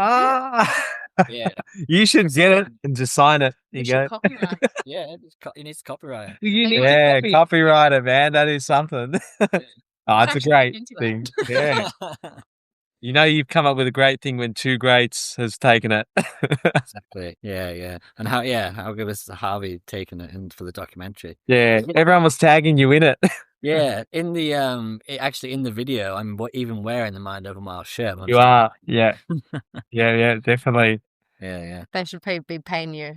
Yeah. You should get it and just sign it. You go. Copyright. He needs copyright. You need copyrighter, man. That is something. Oh, it's a great thing. Yeah. You've come up with a great thing when Two Greats has taken it. Exactly. Yeah. And how good was Harvey taking it in for the documentary? Yeah. Everyone was tagging you in it. Yeah. In the actually in the video, I'm even wearing the Mind Over Miles shirt. You are. Yeah. Yeah, definitely. Yeah. They should be paying you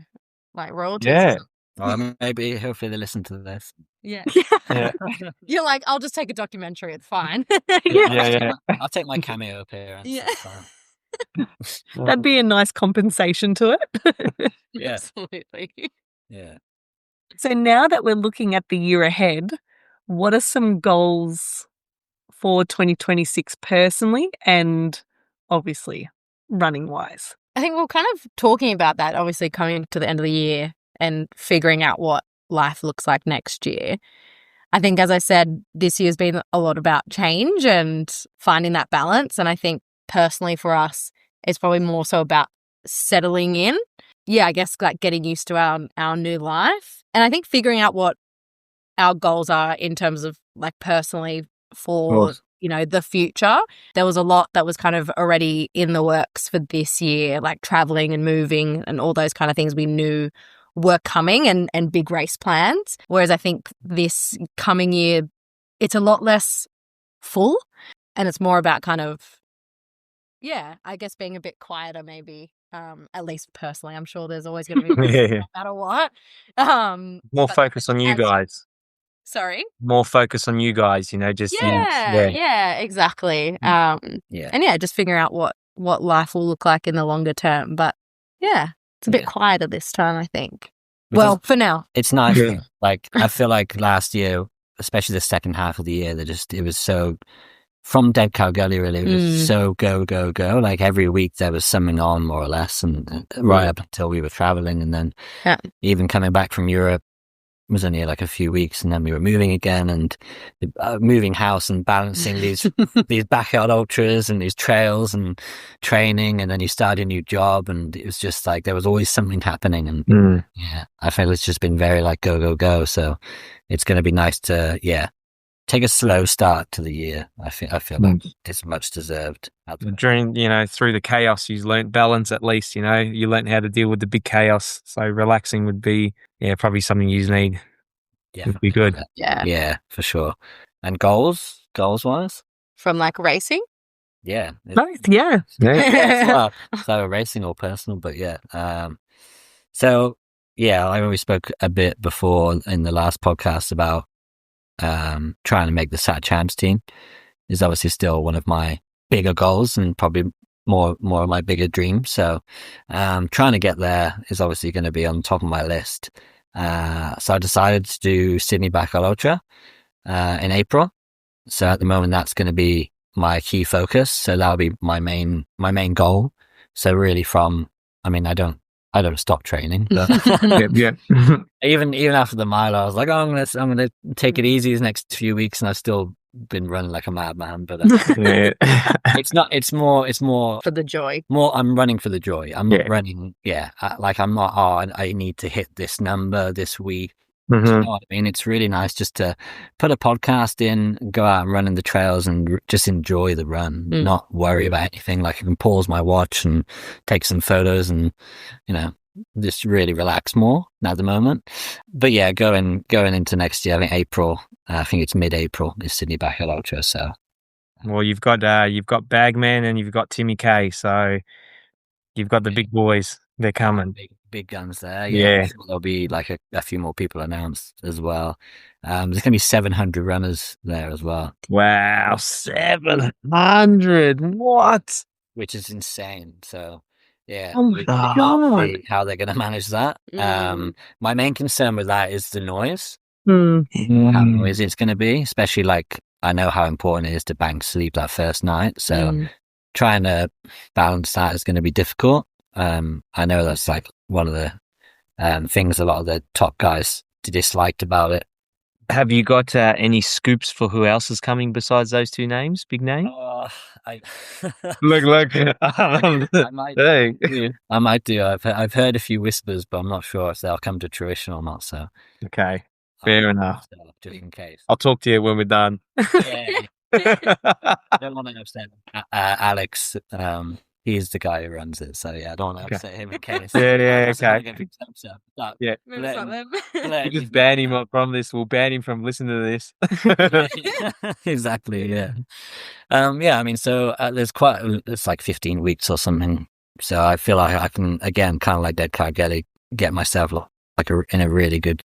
royalties. Yeah. Well, maybe hopefully they listen to this. Yeah. Yeah. You're like, I'll just take a documentary. It's fine. Yeah. I'll take my cameo appearance. Yeah. That'd be a nice compensation to it. Yeah. Absolutely. Yeah. So now that we're looking at the year ahead, what are some goals for 2026 personally and obviously running wise? I think we're kind of talking about that, obviously coming to the end of the year and figuring out what life looks like next year. I think, as I said, this year's been a lot about change and finding that balance. And I think personally for us, it's probably more so about settling in. Yeah, I guess getting used to our new life. And I think figuring out what our goals are in terms of personally for the future. There was a lot that was kind of already in the works for this year, like traveling and moving and all those kind of things we knew were coming and big race plans. Whereas I think this coming year, it's a lot less full and it's more about kind of, I guess being a bit quieter maybe. At least personally, I'm sure there's always going to be no matter what. More focus on you guys. Sorry? More focus on you guys, just... Yeah, exactly. And just figuring out what life will look like in the longer term. But it's a bit quieter this time, I think. Well, for now. It's nice. I feel like last year, especially the second half of the year, it was so... From Dead Cow Gully, really, it was so go. Like every week there was something on, more or less, and right up until we were traveling. And then even coming back from Europe was only a few weeks, and then we were moving again and moving house and balancing these backyard ultras and these trails and training. And then you start a new job, and it was just there was always something happening. And I feel it's just been very go. So it's going to be nice to, take a slow start to the year. I feel like it's much deserved. During, through the chaos, you learnt balance at least, you learnt how to deal with the big chaos. So relaxing would be, probably something you need. Yeah, would be good. Yeah, for sure. And goals wise? From like racing? Yeah. Nice, yeah. Yeah, so racing or personal, but yeah. So yeah, I already spoke a bit before in the last podcast about trying to make the Sat Champs team. Is obviously still one of my bigger goals and probably more of my bigger dreams. So trying to get there is obviously going to be on top of my list. So I decided to do Sydney Backyard Ultra in April. So at the moment, that's going to be my key focus. So that'll be my main goal. So really I don't stop training, but yeah. even after the mile, I was like, I'm gonna take it easy these next few weeks, and I've still been running like a madman. But it's more For the joy. more. I'm running for the joy. I'm not running. Yeah, I'm not. Oh, I need to hit this number this week. Do you know what I mean? It's really nice just to put a podcast in, go out and run in the trails and just enjoy the run, not worry about anything. Like I can pause my watch and take some photos and, just really relax more at the moment. But yeah, going into next year, I think April, I think it's mid-April is Sydney Backyard Ultra. So, well, you've got Bagman and you've got Timmy K. So you've got the big boys. They're coming. Big guns there. Yeah. I'm sure there'll be like a few more people announced as well. There's going to be 700 runners there as well. Wow, 700! What? Which is insane. So, yeah. Oh my God. See how they're going to manage that. My main concern with that is the noise. How noisy it's going to be, especially like I know how important it is to bank sleep that first night. So trying to balance that is going to be difficult. I know that's like one of the things a lot of the top guys disliked about it. Have you got any scoops for who else is coming besides those two names, big names? Look. I might do. I've heard a few whispers, but I'm not sure if they'll come to fruition or not. So okay, fair enough. Just in case, I'll talk to you when we're done. Yeah. I don't want to upset Alex. He's the guy who runs it, so yeah, I don't want to upset him in case. Yeah, okay. Yeah, We'll just ban him from this. We'll ban him from listening to this. Exactly. Yeah. Yeah. I mean, so it's like 15 weeks or something. So I feel like I can again, kind of like Dead Car get myself like in a really good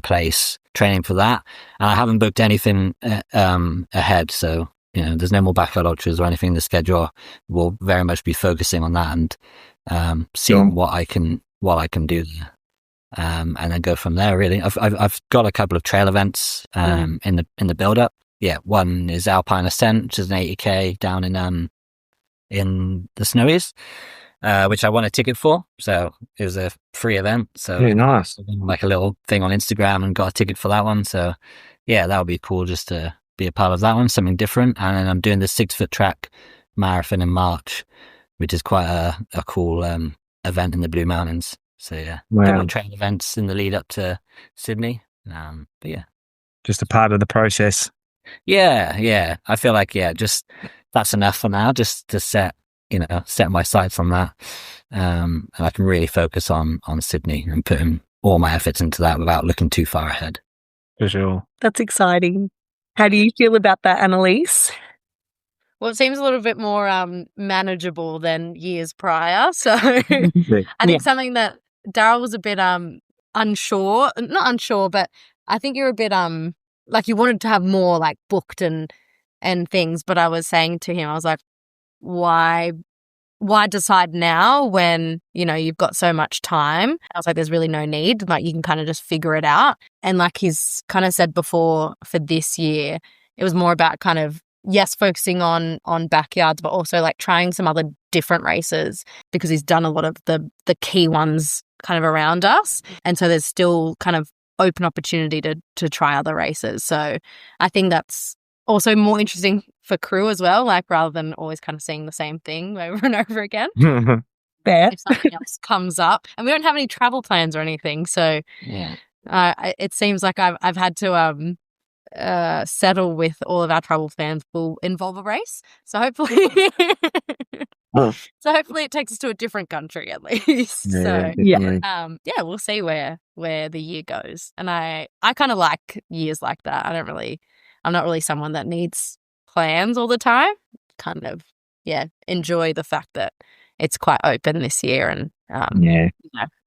place training for that. And I haven't booked anything ahead, so. There's no more backyard ultras or anything in the schedule. We'll very much be focusing on that and seeing what I can do there, and then go from there. Really, I've got a couple of trail events in the build up. Yeah, one is Alpine Ascent, which is an 80k down in the Snowies, which I won a ticket for. So it was a free event. So yeah, nice. Like a little thing on Instagram and got a ticket for that one. So yeah, that would be cool just to be a part of that one, something different. And then I'm doing the 6 Foot Track marathon in March, which is quite a cool event in the Blue Mountains. So yeah, different trail events in the lead up to Sydney. But yeah, just a part of the process. Yeah. I feel like just that's enough for now. Just to set my sights on that, and I can really focus on Sydney and putting all my efforts into that without looking too far ahead. For sure, that's exciting. How do you feel about that, Annaliese? Well, it seems a little bit more manageable than years prior. So I think something that Darryl was a bit unsure, not unsure, but I think you're a bit like you wanted to have more like booked and things. But I was saying to him, I was like, why decide now when, you've got so much time? I was like, there's really no need. Like, you can kind of just figure it out. And like he's kind of said before, for this year, it was more about kind of, yes, focusing on backyards, but also like trying some other different races because he's done a lot of the key ones kind of around us. And so there's still kind of open opportunity to try other races. So I think that's also more interesting for crew as well, like rather than always kind of seeing the same thing over and over again. Fair. If something else comes up, and we don't have any travel plans or anything, so yeah, it seems like I've had to settle with all of our travel plans will involve a race. So hopefully, it takes us to a different country at least. So definitely. we'll see where the year goes. And I kind of like years like that. I'm not really someone that needs plans all the time. Kind of enjoy the fact that it's quite open this year, and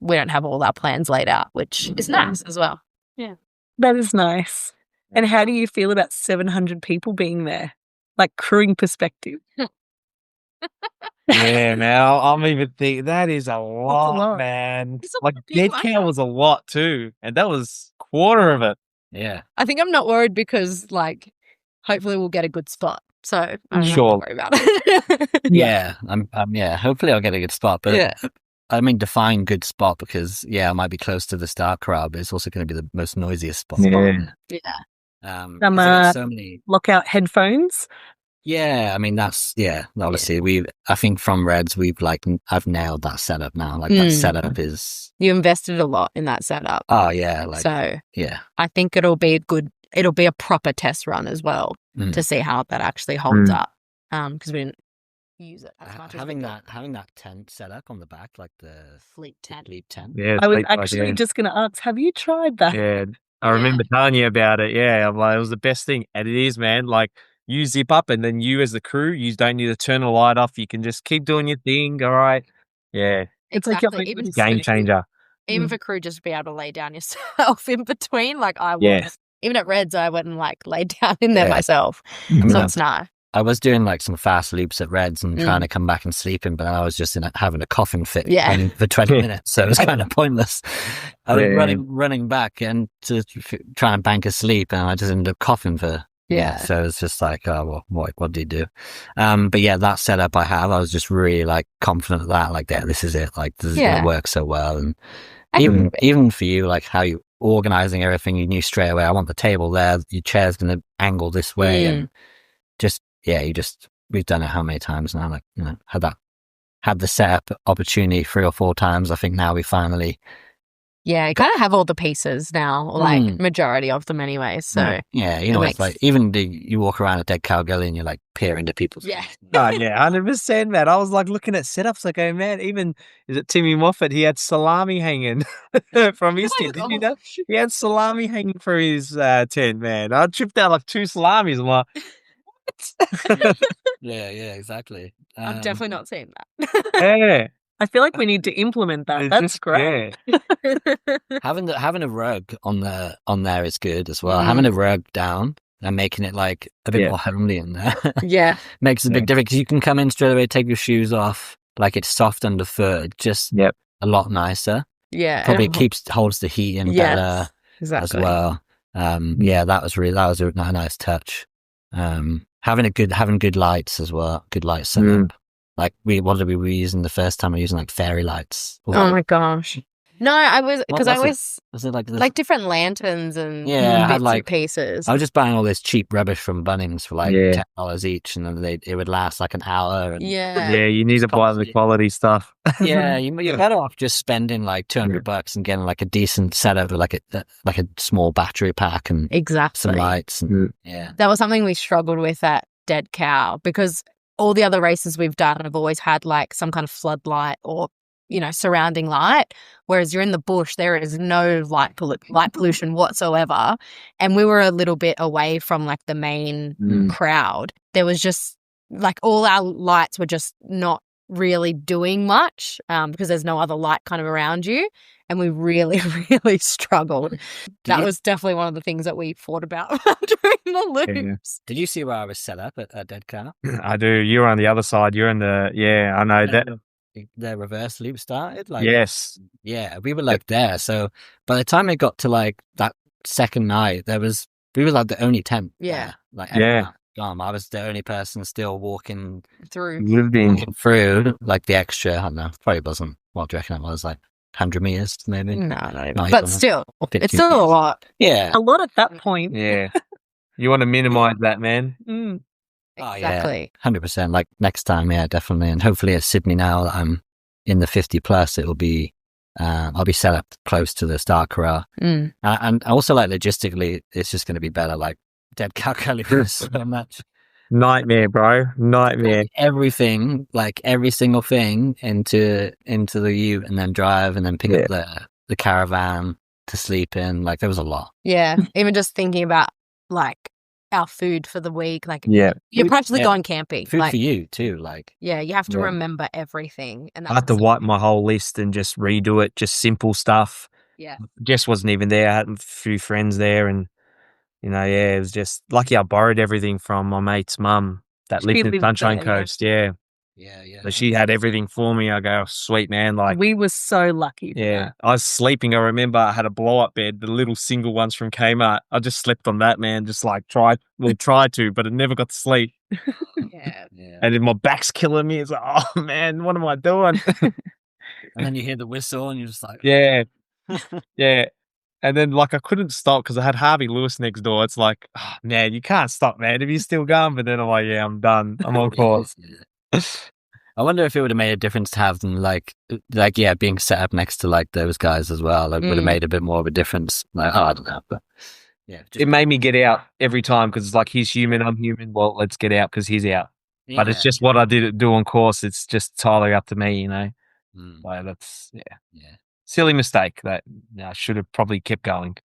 we don't have all our plans laid out, which is nice as well. Yeah, That is nice. And how do you feel about 700 people being there? Like crewing perspective. Yeah, man. I'm even thinking that is a lot, man. It's a Like big dead one. cow was a lot too, and that was quarter of it. Yeah. I think I'm not worried because like hopefully we'll get a good spot. So I don't have to Sure. worry about it. Yeah. Hopefully I'll get a good spot. But I mean, define good spot because I might be close to the star crowd, but it's also going to be the most noisiest spot. Yeah. Some So many. lockout headphones. Yeah, I mean that's obviously I think from Reds I've nailed that setup now. Like that setup is You invested a lot in that setup. oh yeah, So yeah. I think it'll be a proper test run as well to see how that actually holds up. Because we didn't use it as much having that tent set up on the back, like the fleet tent. Yeah, I was sleep bug, actually just going to ask, have you tried that? Yeah, I remember telling you about it. Yeah, I'm like, it was the best thing, and it is, man. Like you zip up, and then you as the crew, you don't need to turn the light off. You can just keep doing your thing. All right. Yeah, It's Exactly. like Even game changer. Even for crew, just to be able to lay down yourself in between, like I was. Yes. Even at Reds, I went and like laid down in there Yeah. myself. Mhm. So it's nice. I was doing like some fast loops at Reds and trying to come back and sleeping, but I was just having a coughing fit for 20 minutes, so it was kind of pointless. I was running back and to try and bank a sleep, and I just ended up coughing for so it's just like, oh, well, what do you do? But yeah, that setup I was just really like confident that like, this is it. Like this is going to work so well, and even for you, like how you organizing everything, you knew straight away. I want the table there. Your chair's going to angle this way, and just. Yeah, we've done it how many times now? Like, had the setup opportunity 3 or 4 times. I think now we finally. Yeah, you kind of have all the pieces now, or like majority of them anyway. So it's like even you walk around a dead cow gully and you like peer into people's. Oh yeah, 100%, man. I was like looking at setups, like, oh man, even is it Timmy Moffat? He had salami hanging from his tent. Did you know? He had salami hanging from his tent, man. I tripped out like 2 salamis. I'm like. Yeah, exactly. I've definitely not seen that. Yeah, I feel like we need to implement that. it's That's just great. Having a rug on there is good as well. Having a rug down and making it like a bit more homely in there. Makes a big difference because you can come in straight away, take your shoes off, like it's soft underfoot, just a lot nicer. Yeah, probably holds the heat in better as well. That was a nice touch. Having good lights as well, good light setup. Like what did we were using the first time? We were using like fairy lights. Oh my gosh. No, I was because I was it like different lanterns and I had bits like and pieces. I was just buying all this cheap rubbish from Bunnings for like $10 each, and then it would last like an hour. And you need to buy the quality stuff. You're better off just spending like $200 and getting like a decent setup with like a small battery pack and some lights. And, that was something we struggled with at Dead Cow because all the other races we've done have always had like some kind of floodlight or surrounding light, whereas you're in the bush, there is no light pollution whatsoever. And we were a little bit away from like the main crowd. There was just like all our lights were just not really doing much because there's no other light kind of around you. And we really, really struggled. That was definitely one of the things that we fought about during the loops. Did you see where I was set up at Dead Cow? I do. You're on the other side. You're in the, I know that. The reverse loop started. Like, yes. Yeah, we were like there. So by the time it got to like that second night, we were like the only tent. Yeah. Like, gone. I was the only person still walking through like the extra, I don't know, probably wasn't, what do you reckon it was, like 100 meters maybe? No, not even. But still, it's still a lot. Yeah. A lot at that point. Yeah. You want to minimize that, man. Exactly. 100%. Like next time, definitely. And hopefully at Sydney now that I'm in the 50 plus, it'll be, I'll be set up close to the Star Corral. And also like logistically, it's just going to be better. Like dead cow caliber so much. Nightmare, bro. Nightmare. Everything, like every single thing into the ute and then drive and then pick up the caravan to sleep in. Like there was a lot. Yeah. Even just thinking about like our food for the week, like Yeah. you're practically Yeah. going camping. Food like, for you too, like. Yeah, you have to Yeah. remember everything. And I had to wipe my whole list and just redo it, just simple stuff. Yeah. Jess wasn't even there. I had a few friends there and, it was just lucky I borrowed everything from my mate's mum that lived in lived Sunshine there, yeah. Coast. Yeah. Yeah. So she had everything for me. I go, oh, sweet, man. Like, We were so lucky for that. I was sleeping. I remember I had a blow up bed, the little single ones from Kmart. I just slept on that, man. Just like tried to, but I never got to sleep. Yeah. And then my back's killing me. It's like, oh man, what am I doing? And then you hear the whistle and you're just like, Yeah. And then like I couldn't stop because I had Harvey Lewis next door. It's like, oh, man, you can't stop, man. If you're still going, but then I'm like, yeah, I'm done. I'm on course. I wonder if it would have made a difference to have them like being set up next to like those guys as well. It would have made a bit more of a difference. Like, I don't know, but yeah, It made me get out every time because it's like he's human, I'm human. Well, let's get out because he's out. But it's just what I did do on course. It's just entirely up to me, Like that's silly mistake that I should have probably kept going.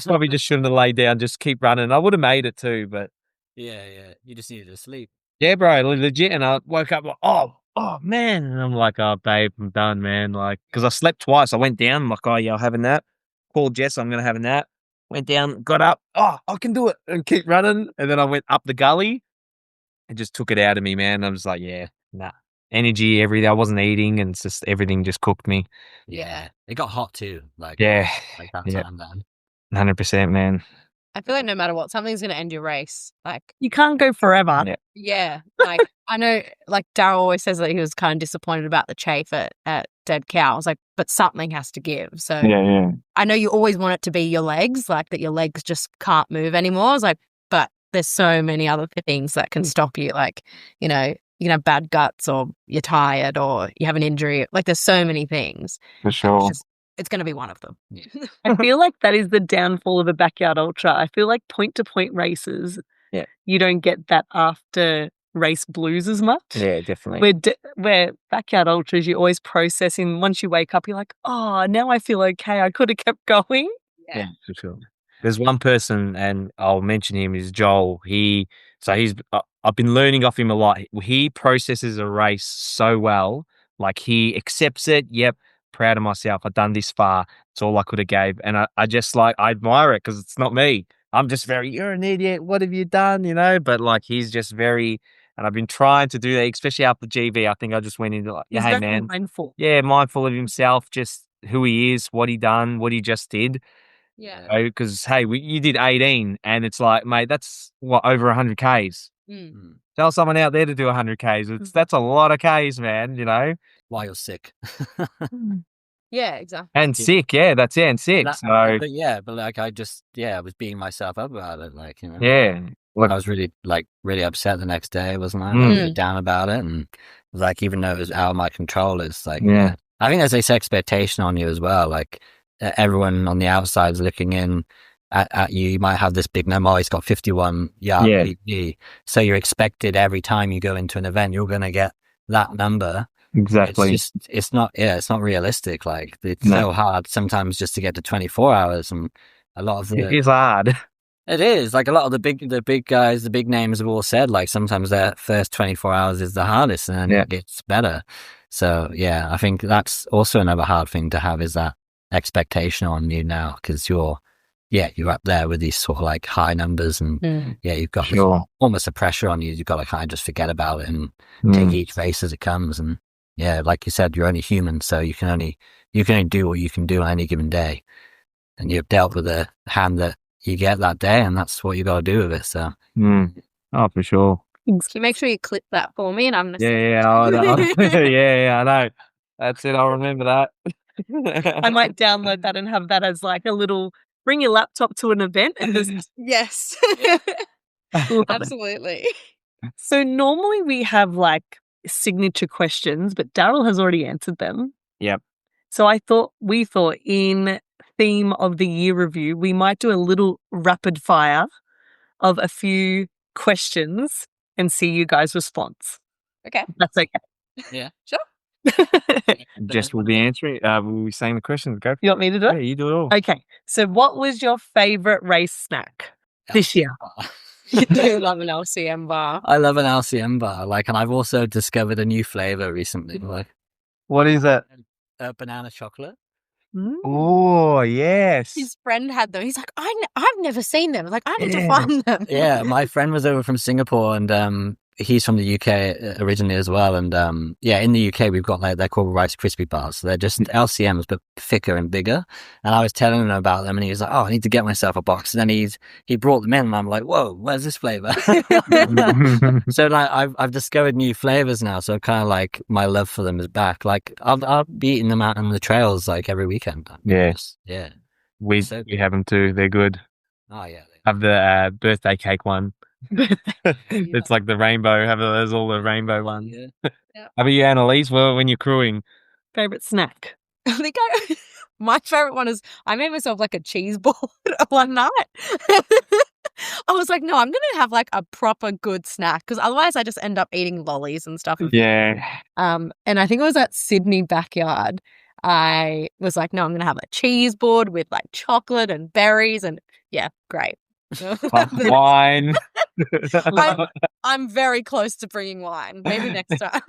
Probably just shouldn't have laid down. Just keep running. I would have made it too, but yeah, you just needed to sleep. yeah, bro, legit. And I woke up like, oh man, and I'm like, oh babe, I'm done, man. Like, because I slept twice. I went down, I'm like, oh yeah, I'll have a nap. Called Jess, I'm gonna have a nap. Went down, got up. Oh, I can do it, and keep running. And then I went up the gully. It just took it out of me, man. I was like, yeah, nah. Energy, everything. I wasn't eating, and it's just everything just cooked me. Yeah, it got hot too. Like Yeah, like that time then. 100%, man. I feel like no matter what, something's going to end your race. Like, You can't go forever. Yeah. like I know, like Darryl always says that he was kind of disappointed about the chafe at Dead Cow. I was like, but something has to give. So Yeah. I know you always want it to be your legs, like that your legs just can't move anymore. I was like, but there's so many other things that can stop you. Like, you can have bad guts or you're tired or you have an injury. Like there's so many things. For sure. It's going to be one of them. I feel like that is the downfall of a backyard ultra. I feel like point-to-point races, you don't get that after race blues as much. Yeah, definitely. Where backyard ultras, you're always processing. Once you wake up, you're like, oh, now I feel okay. I could have kept going. Yeah, for sure. There's one person, and I'll mention him, is Joel. I've been learning off him a lot. He processes a race so well. Like he accepts it. Yep. Proud of myself. I've done this far. It's all I could have gave. And I just I admire it because it's not me. I'm just you're an idiot. What have you done? But like, he's just very, and I've been trying to do that, especially after GV. I think I just went into like, He's hey very man. mindful. Yeah. Mindful of himself, just who he is, what he done, what he just did. Yeah. Because, hey, you did 18 and it's like, mate, that's over 100 Ks. Tell someone out there to do 100 Ks. That's a lot of Ks, man, While you're sick. Yeah, exactly. And sick, yeah, that's it, and sick. But like I was beating myself up about it, like, Yeah. Look, I was really upset the next day, wasn't I? I was really down about it, and like even though it was out of my control, it's like I think there's this expectation on you as well. Like everyone on the outside is looking in at you. You might have this big number. Oh, he's got 51 yard PB. So you're expected every time you go into an event, you're going to get that number. Exactly. It's not realistic. Like it's so hard sometimes just to get to 24 hours, and a lot of it is hard. It is like a lot of the big guys, the big names have all said, like sometimes their first 24 hours is the hardest and then it gets better. So yeah, I think that's also another hard thing to have, is that expectation on you now, because you're up there with these sort of like high numbers, and you've got almost a pressure on you. You've got to kind of just forget about it and take each race as it comes. And like you said, you're only human, so you can only do what you can do on any given day, and you're dealt with the hand that you get that day, and that's what you got to do with it. So oh, for sure. Can you make sure you clip that for me? And I'm gonna I know. I know. That's it. I'll remember that. I might download that and have that as like a little, bring your laptop to an event and just yes, absolutely. So normally we have like signature questions, but Darryl has already answered them. Yep. So we thought in theme of the year review, we might do a little rapid fire of a few questions and see you guys' response. Okay. That's okay. Yeah. Sure. Just will be answering. We'll be saying the questions. Go. You want me to do Yeah, it? you do it all. Okay. So what was your favorite race snack this year? You do love an LCM bar. I love an LCM bar. Like, and I've also discovered a new flavor recently. Like, What is it? banana chocolate. Mm. Oh, yes. His friend had them. He's like, I've never seen them. Like, I need to Yeah. find them. Yeah, my friend was over from Singapore, and he's from the UK originally as well. And yeah, in the UK we've got like they're called Rice Krispie bars. So they're just LCMs but thicker and bigger. And I was telling him about them, and he was like, "Oh, I need to get myself a box." And then he brought them in, and I'm like, "Whoa, where's this flavor?" So like I've discovered new flavors now. So kind of like my love for them is back. Like I'll be eating them out on the trails like every weekend. Yes. Yeah. We So we have them too. They're good. Oh yeah. Have the birthday cake one. It's like the rainbow. There's all the rainbow ones. Yeah. How about you, Annaliese? Well, when you're crewing, Favorite snack? I think my favorite one is I made myself like a cheese board one night. I was like, no, I'm gonna have like a proper good snack because otherwise I just end up eating lollies and stuff. yeah, And I think it was at Sydney Backyard. I was like, no, I'm gonna have a cheese board with like chocolate and berries and yeah, great. wine. I'm very close to bringing wine. Maybe next time.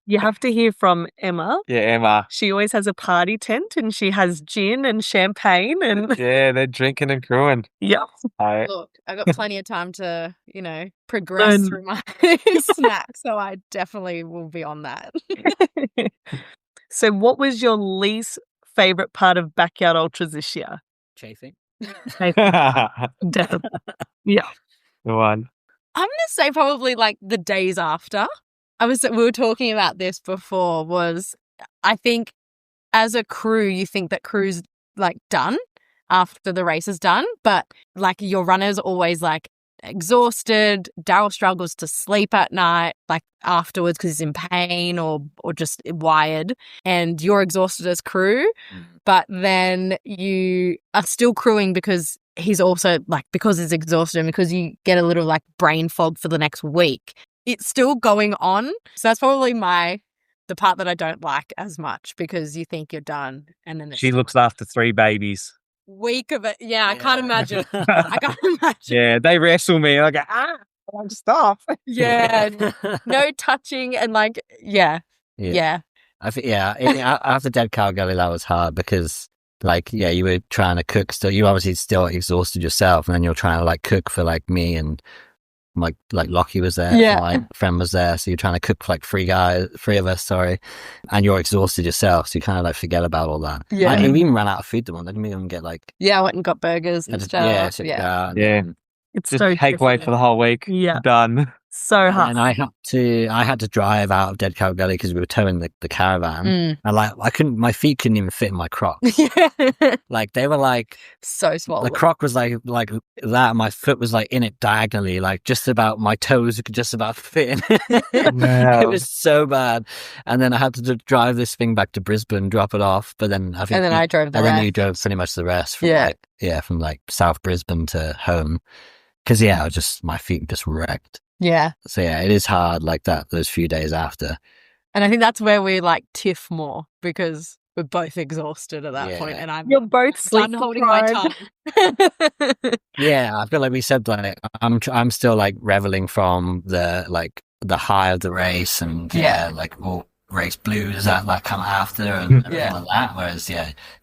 You have to hear from Emma. Yeah, Emma. She always has a party tent and she has gin and champagne and Yeah, they're drinking and crewing. yeah. Look, I got plenty of time to, progress through my snack, so I definitely will be on that. So what was your least favorite part of Backyard Ultras this year? Chafing. Definitely. Yeah. The one. I'm gonna say probably like the days after. We were talking about this before. Was I think as a crew, you think that crew's like done after the race is done, but like your runner's always like exhausted. Darryl struggles to sleep at night, like afterwards because he's in pain or just wired, and you're exhausted as crew. But then you are still crewing because he's also like because he's exhausted and because you get a little like brain fog for the next week. It's still going on, so that's probably the part that I don't like as much because you think you're done, and then She looks after 3 babies. week of it. Yeah, I can't imagine. I can't imagine. Yeah, they wrestle me and I go, I'm stop. Yeah, no touching and like, yeah. I think after Dead Cow Gully that was hard because like you were trying to cook still. You obviously still exhausted yourself, and then you're trying to like cook for like me and like Lockie was there. Yeah. My friend was there, so you're trying to cook for like 3 of us, sorry, and you're exhausted yourself, so you kind of like forget about all that. Yeah. I even ran out of food the one. I didn't even get like Yeah, I went and got burgers and stuff. yeah. Yeah. It's Just so takeaway different. for the whole week. Yeah. Done. So hard. And I had to drive out of Dead Cow Gully because we were towing the caravan, and like my feet couldn't even fit in my Crocs. Yeah. Like they were like So swollen. the Croc was like that. And my foot was like in it diagonally, like just about my toes could just about fit in. Wow. It was so bad. And then I had to drive this thing back to Brisbane, drop it off. But then I think And then I drove the and then rest. you drove pretty much the rest. From Yeah. from like South Brisbane to home. Because my feet just wrecked. Yeah. So yeah, it is hard like that those few days after. And I think that's where we like tiff more because we're both exhausted at that Yeah. point, and I'm You're both done sleep holding my deprived. tongue. Yeah, I feel like we said like I'm still like reveling from the high of the race and like all race blues that like come after and everything like that. Whereas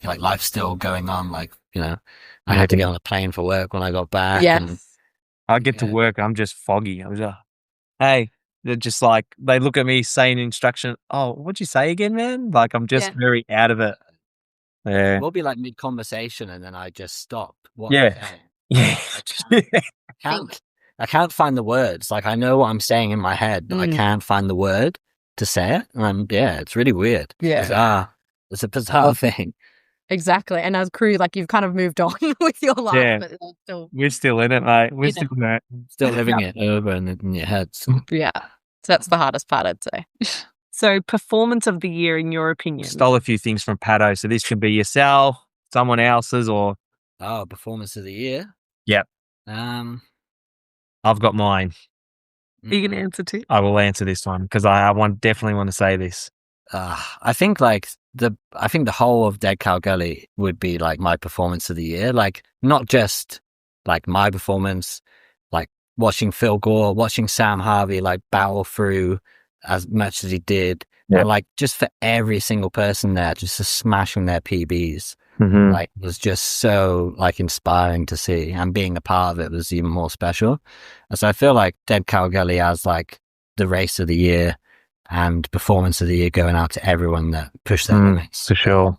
like life's still going on. Like I had to get on a plane for work when I got back. Yes. And I get to work, I'm just foggy. I was like, hey, they're just like, they look at me saying instruction. Oh, what'd you say again, man? Like, I'm just very out of it. Yeah. we'll be like mid conversation and then I just stop. What Yeah. I'm saying. Yeah. I can't find the words. Like I know what I'm saying in my head, but I can't find the word to say it. And it's really weird. Yeah. It's a bizarre thing. Exactly. And as crew, like you've kind of moved on with your life, Yeah. but it's still We're still in it, mate. We're You still in it. Still living it over in your head. So. yeah. So that's the hardest part, I'd say. So performance of the year in your opinion? Stole a few things from Pato. So this could be yourself, someone else's, or Oh, performance of the year. Yep. I've got mine. Are you going to answer too? I will answer this one because I definitely want to say this. I think the whole of Dead Cow Gully would be like my performance of the year. Like not just like my performance, like watching Phil Gore, watching Sam Harvey like battle through as much as he did, and like just for every single person there, just smashing their PBs. Mm-hmm. Like was just so like inspiring to see, and being a part of it was even more special. And so I feel like Dead Cow Gully as like the race of the year and performance of the year going out to everyone that pushed their limits. For sure.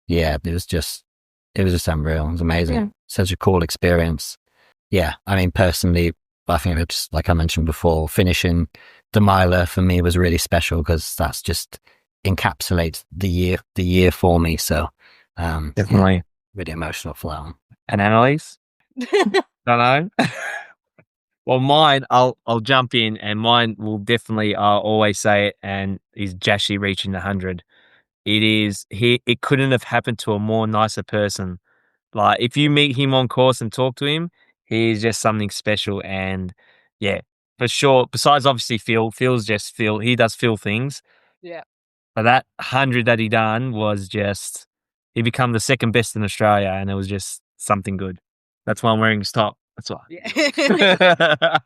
Yeah, it was just unreal. It was amazing. Yeah. Such a cool experience. Yeah, I mean, personally, I think it just like I mentioned before, finishing the miler for me was really special because that's just encapsulates the year for me. So Definitely. yeah, really emotional for that one. And Annaliese? Don't know. Well, mine, I'll jump in, and mine will definitely, I'll always say it, and is Jashi reaching the 100. It couldn't have happened to a more nicer person. Like, if you meet him on course and talk to him, he's just something special. And yeah, for sure. Besides, obviously, Phil's just Phil. He does Phil things. Yeah. But that 100 that he done was just, he become the second best in Australia, and it was just something good. That's why I'm wearing his top. That's why. Yeah.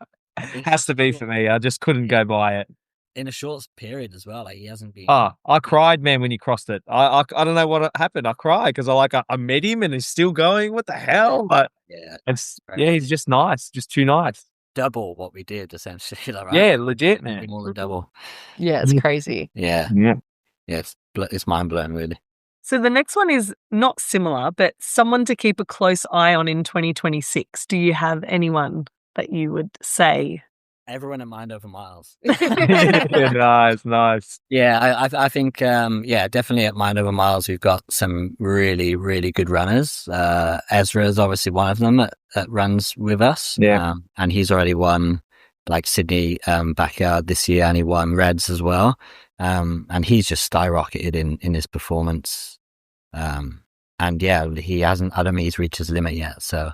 Has to be for me. I just couldn't go by it. In a short period as well. Like he hasn't been. Oh, I cried, man, when he crossed it. I don't know what happened. I cried because I met him and he's still going. What the hell? But Yeah, he's just nice, just too nice. double what we did essentially. Like, right? Yeah, legit, man. More than double. Yeah, it's crazy. Yeah, Yeah. yeah. It's mind blowing, really. So the next one is not similar, but someone to keep a close eye on in 2026. Do you have anyone that you would say? Everyone in mind over miles. Nice. Yeah, I think definitely at Mind Over Miles we've got some really, really good runners. Ezra is obviously one of them that runs with us. Yeah. And he's already won like Sydney backyard this year, and he won Reds as well. And he's just skyrocketed in his performance. And yeah, he hasn't, I don't think he's reached his limit yet. So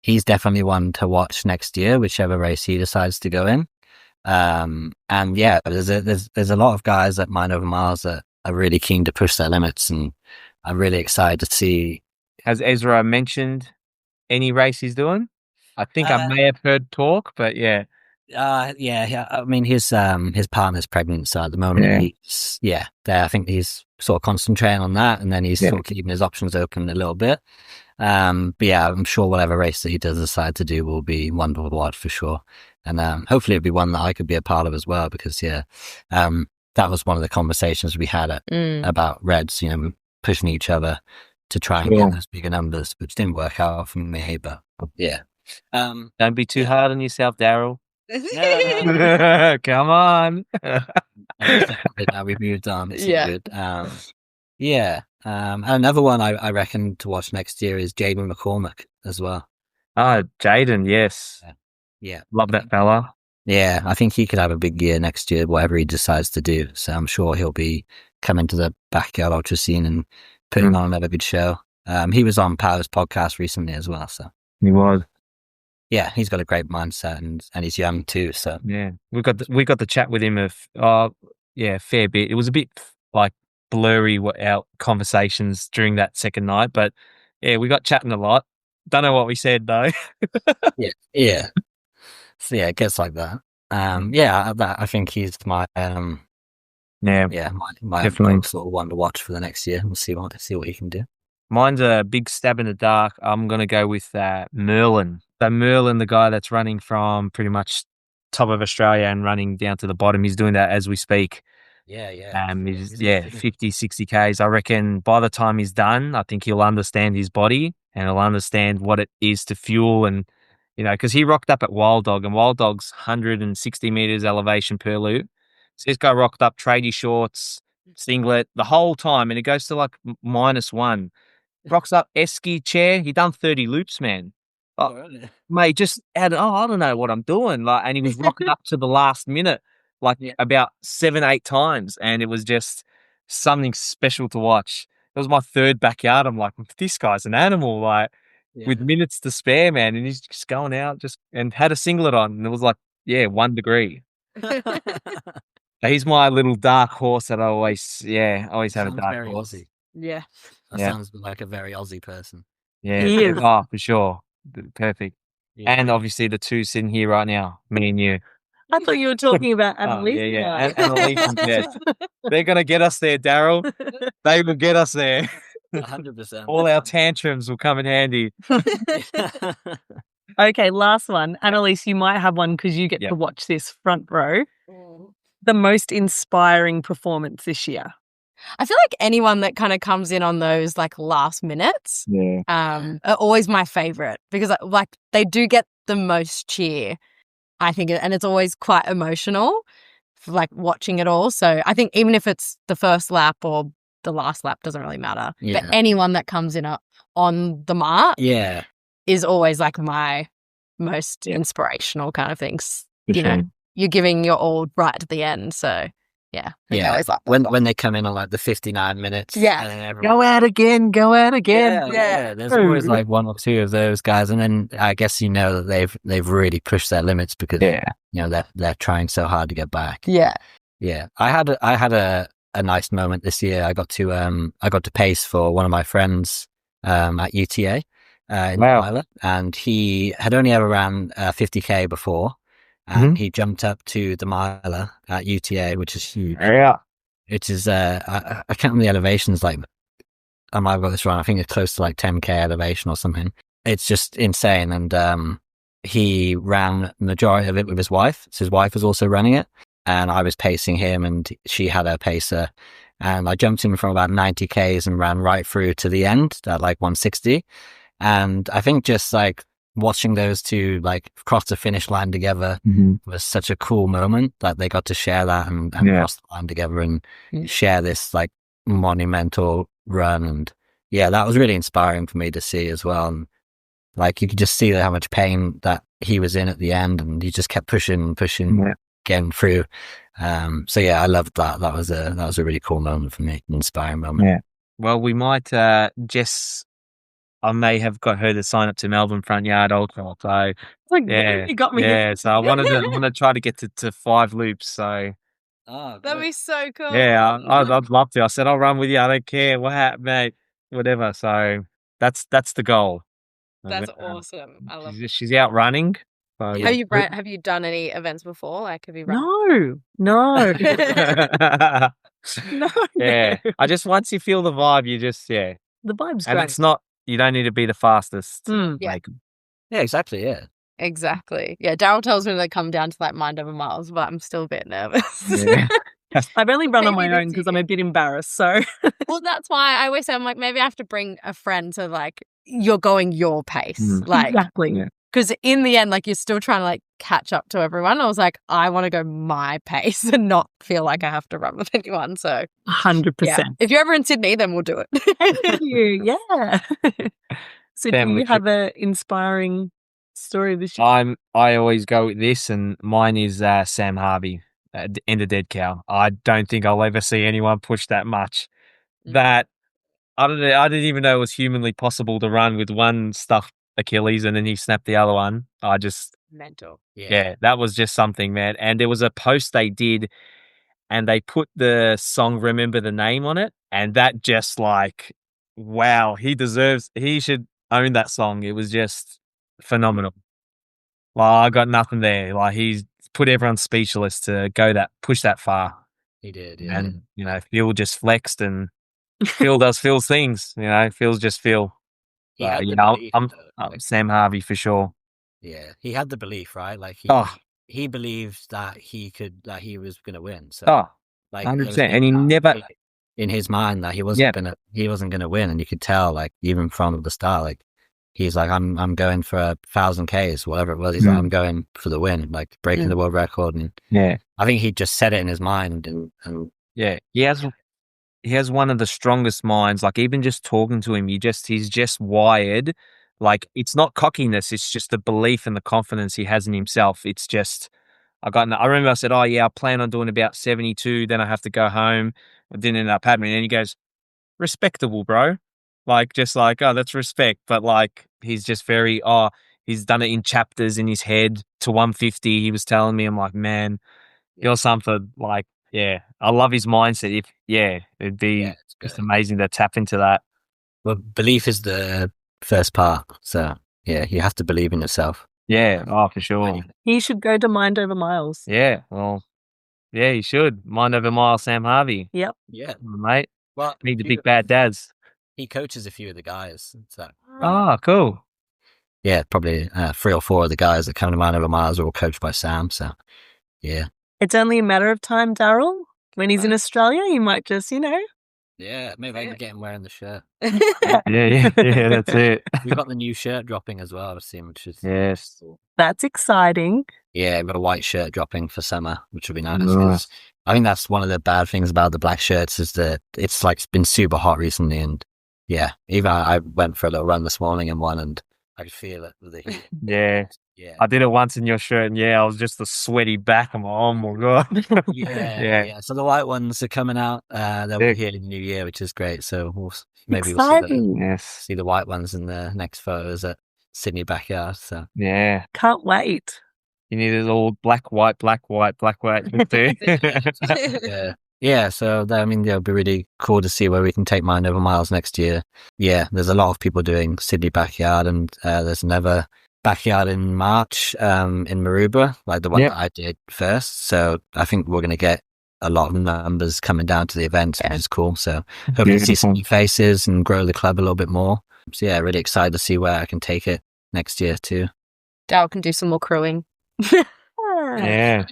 he's definitely one to watch next year, whichever race he decides to go in. And yeah, there's a lot of guys at Mind Over Miles that are really keen to push their limits, and I'm really excited to see. Has Ezra mentioned any race he's doing? I think I may have heard talk, but yeah. Yeah. I mean, his partner's pregnant, so at the moment I think he's sort of concentrating on that, and then he's sort of keeping his options open a little bit. But yeah, I'm sure whatever race that he does decide to do will be one to watch for sure, and hopefully it'll be one that I could be a part of as well, because that was one of the conversations we had about Reds, pushing each other to try and get those bigger numbers, which didn't work out for me, but yeah. Don't be too hard on yourself, Darryl. No. Come on. Now we've moved on. It's good. And another one I reckon to watch next year is Jaden McCormick as well. Oh, Jaden, yes. Yeah. Love that fella. Yeah, I think he could have a big year next year, whatever he decides to do. So I'm sure he'll be coming to the backyard ultra scene and putting on another good show. He was on Power's podcast recently as well. So he was. Yeah, he's got a great mindset, and he's young too. So yeah, we got the chat with him a fair bit. It was a bit like blurry our conversations during that second night, but yeah, we got chatting a lot. Don't know what we said though. yeah. So yeah, it gets like that. I think he's my my definitely sort of one to watch for the next year. We'll see what he can do. Mine's a big stab in the dark. I'm gonna go with Merlin. So Merlin, the guy that's running from pretty much top of Australia and running down to the bottom, he's doing that as we speak. He's 50, 60 Ks. I reckon by the time he's done, I think he'll understand his body and he'll understand what it is to fuel, and because he rocked up at Wild Dog, and Wild Dog's 160 meters elevation per loop. So this guy rocked up tradie shorts, singlet the whole time, and it goes to like -1. Rocks up esky chair. He done 30 loops, man. Mate, just added, I don't know what I'm doing. Like, and he was rocking up to the last minute, about 7-8 times. And it was just something special to watch. It was my third backyard. I'm like, this guy's an animal. Like, with minutes to spare, man, and he's just going out and had a singlet on, and it was like, 1 degree. He's my little dark horse that I always have a Sounds dark very horse. Aussie. Yeah. That Yeah. sounds like a very Aussie person. Yeah, He is. oh, for sure. Perfect. Yeah. And obviously the two sitting here right now, me and you. I thought you were talking about Oh, Annaliese. yeah. And Annaliese, yes. They're going to get us there, Darryl. They will get us there. 100%. All our tantrums will come in handy. Okay, last one. Annaliese, you might have one because you get Yep. to watch this front row. The most inspiring performance this year. I feel like anyone that kind of comes in on those like last minutes Yeah. are always my favorite because like they do get the most cheer, I think, and it's always quite emotional, like watching it all. So I think even if it's the first lap or the last lap, doesn't really matter. Yeah. But anyone that comes in on the mark Yeah. is always like my most inspirational kind of things. For You know, sure. you're giving your all right at the end. So yeah, I think I Yeah. always like that When one. they come in on like the 59 minutes. Yeah. And then everyone, Go out again. yeah. There's always like one or two of those guys, and then I guess that they've really pushed their limits because they're trying so hard to get back. Yeah. Yeah, I had a nice moment this year. I got to pace for one of my friends at UTA in Wow. Ireland, and he had only ever ran 50k before, and he jumped up to the miler at UTA, which is huge. Yeah. Which is I can't remember the elevations. Like, I might have got this wrong. I think it's close to like 10k elevation or something. It's just insane, and he ran the majority of it with his wife. So his wife was also running it. And I was pacing him, and she had her pacer. And I jumped in from about 90 Ks and ran right through to the end at like 160. And I think just like watching those two like cross the finish line together was such a cool moment that they got to share that and cross the line together and share this like monumental run. And yeah, that was really inspiring for me to see as well. And like you could just see how much pain that he was in at the end, and he just kept pushing. Getting through. So yeah, I loved that. That was a really cool moment for me, an inspiring moment. Yeah. Well, we might Jess, I may have got her to sign up to Melbourne Front Yard Ultra. So Like, yeah, you got me. yeah. So I want to try to get to 5 loops. So Oh, That'd be so cool. yeah, I'd love to. I said I'll run with you. I don't care what happened, mate. Whatever. So that's the goal. That's awesome. I love it. She's out running. So Have you done any events before? Like, have you run? No. No. Yeah. I just, once you feel the vibe, you just, The vibe's and great. it's not, you don't need to be the fastest. Mm. Yeah. Like, yeah, exactly. Yeah. Exactly. Yeah, Darryl tells me to come down to like mind over miles, but I'm still a bit nervous. yeah. I've only run on Maybe my own this because I'm a bit embarrassed. So Well, that's why I always say, I'm like, maybe I have to bring a friend to like, you're going your pace. Like, exactly. Yeah. because in the end, like, you're still trying to like catch up to everyone. I was like, I want to go my pace and not feel like I have to run with anyone. So 100%. yeah, if you're ever in Sydney, then we'll do it. Thank you. Yeah. So do Family you have an inspiring story this year? I always go with this, and mine is Sam Harvey, End of Dead Cow. I don't think I'll ever see anyone push that much. That, I don't know, I didn't even know it was humanly possible to run with one stuffed Achilles and then he snapped the other one. I just, Mental. yeah, that was just something, man. And there was a post they did, and they put the song Remember the Name on it, and that just like, wow, he should own that song. It was just phenomenal. Well, I got nothing there. Like, he's put everyone speechless to push that far. He did. Yeah. And, Phil just flexed, and Phil does Phil's things, Phil's just Phil. He had the I'm belief, I'm Sam Harvey for sure. yeah, he had the belief, right? Like he believed that he was going to win. So like 100%. And he never, in his mind that he wasn't going to win, and you could tell, like, even from the start, like, he's like, I'm going for 1,000 Ks, whatever it was. He's like, I'm going for the win, like breaking the world record. And I think he just set it in his mind, and yeah, he has one of the strongest minds. Like, even just talking to him, he's just wired. Like, it's not cockiness. It's just the belief and the confidence he has in himself. It's just, I remember I said, oh yeah, I plan on doing about 72. Then I have to go home. It didn't end up happening. And he goes, respectable, bro. Like, just like, oh, that's respect. But like, He's just very, he's done it in chapters in his head to 150. He was telling me, I'm like, man, you're something like, yeah, I love his mindset. It'd be it's just good. amazing to tap into that. Well, belief is the first part. So yeah, you have to believe in yourself. Yeah, for sure. He should go to Mind Over Miles. Yeah, well, yeah, you should. Mind over mile, Sam Harvey. Yep. Yeah. Mate. Well, Need the big bad dads. he coaches a few of the guys. So Oh, cool. yeah, probably 3 or 4 of the guys that come to Mind Over Miles are all coached by Sam. So yeah. It's only a matter of time, Darryl. When he's in Australia, he might just, Yeah, maybe I can get him wearing the shirt. Yeah, that's it. We've got the new shirt dropping as well, I've seen, which is Yes. cool. That's exciting. Yeah, we've got a white shirt dropping for summer, which will be nice. Nice. 'Cause I think that's one of the bad things about the black shirts is that it's like been super hot recently, and yeah, even I went for a little run this morning in one, and I could feel it with the heat. Yeah. Yeah. I did it once in your shirt, and I was just a sweaty back. I'm like, oh my God. Yeah. So the white ones are coming out. They'll Yeah. be here in the new year, which is great. So maybe we'll Exciting. Yes. see the white ones in the next photos at Sydney backyard. So Yeah. Can't wait. You need it all black, white, black, white, black, white. yeah. So I mean, it'll be really cool to see where we can take Mind Over Miles next year. Yeah, there's a lot of people doing Sydney backyard, and there's another backyard in March in Maroubra, like the one that I did first. So I think we're going to get a lot of numbers coming down to the event, which is cool. So hoping to see some new faces and grow the club a little bit more. So yeah, really excited to see where I can take it next year too. Dal can do some more crewing. Yeah.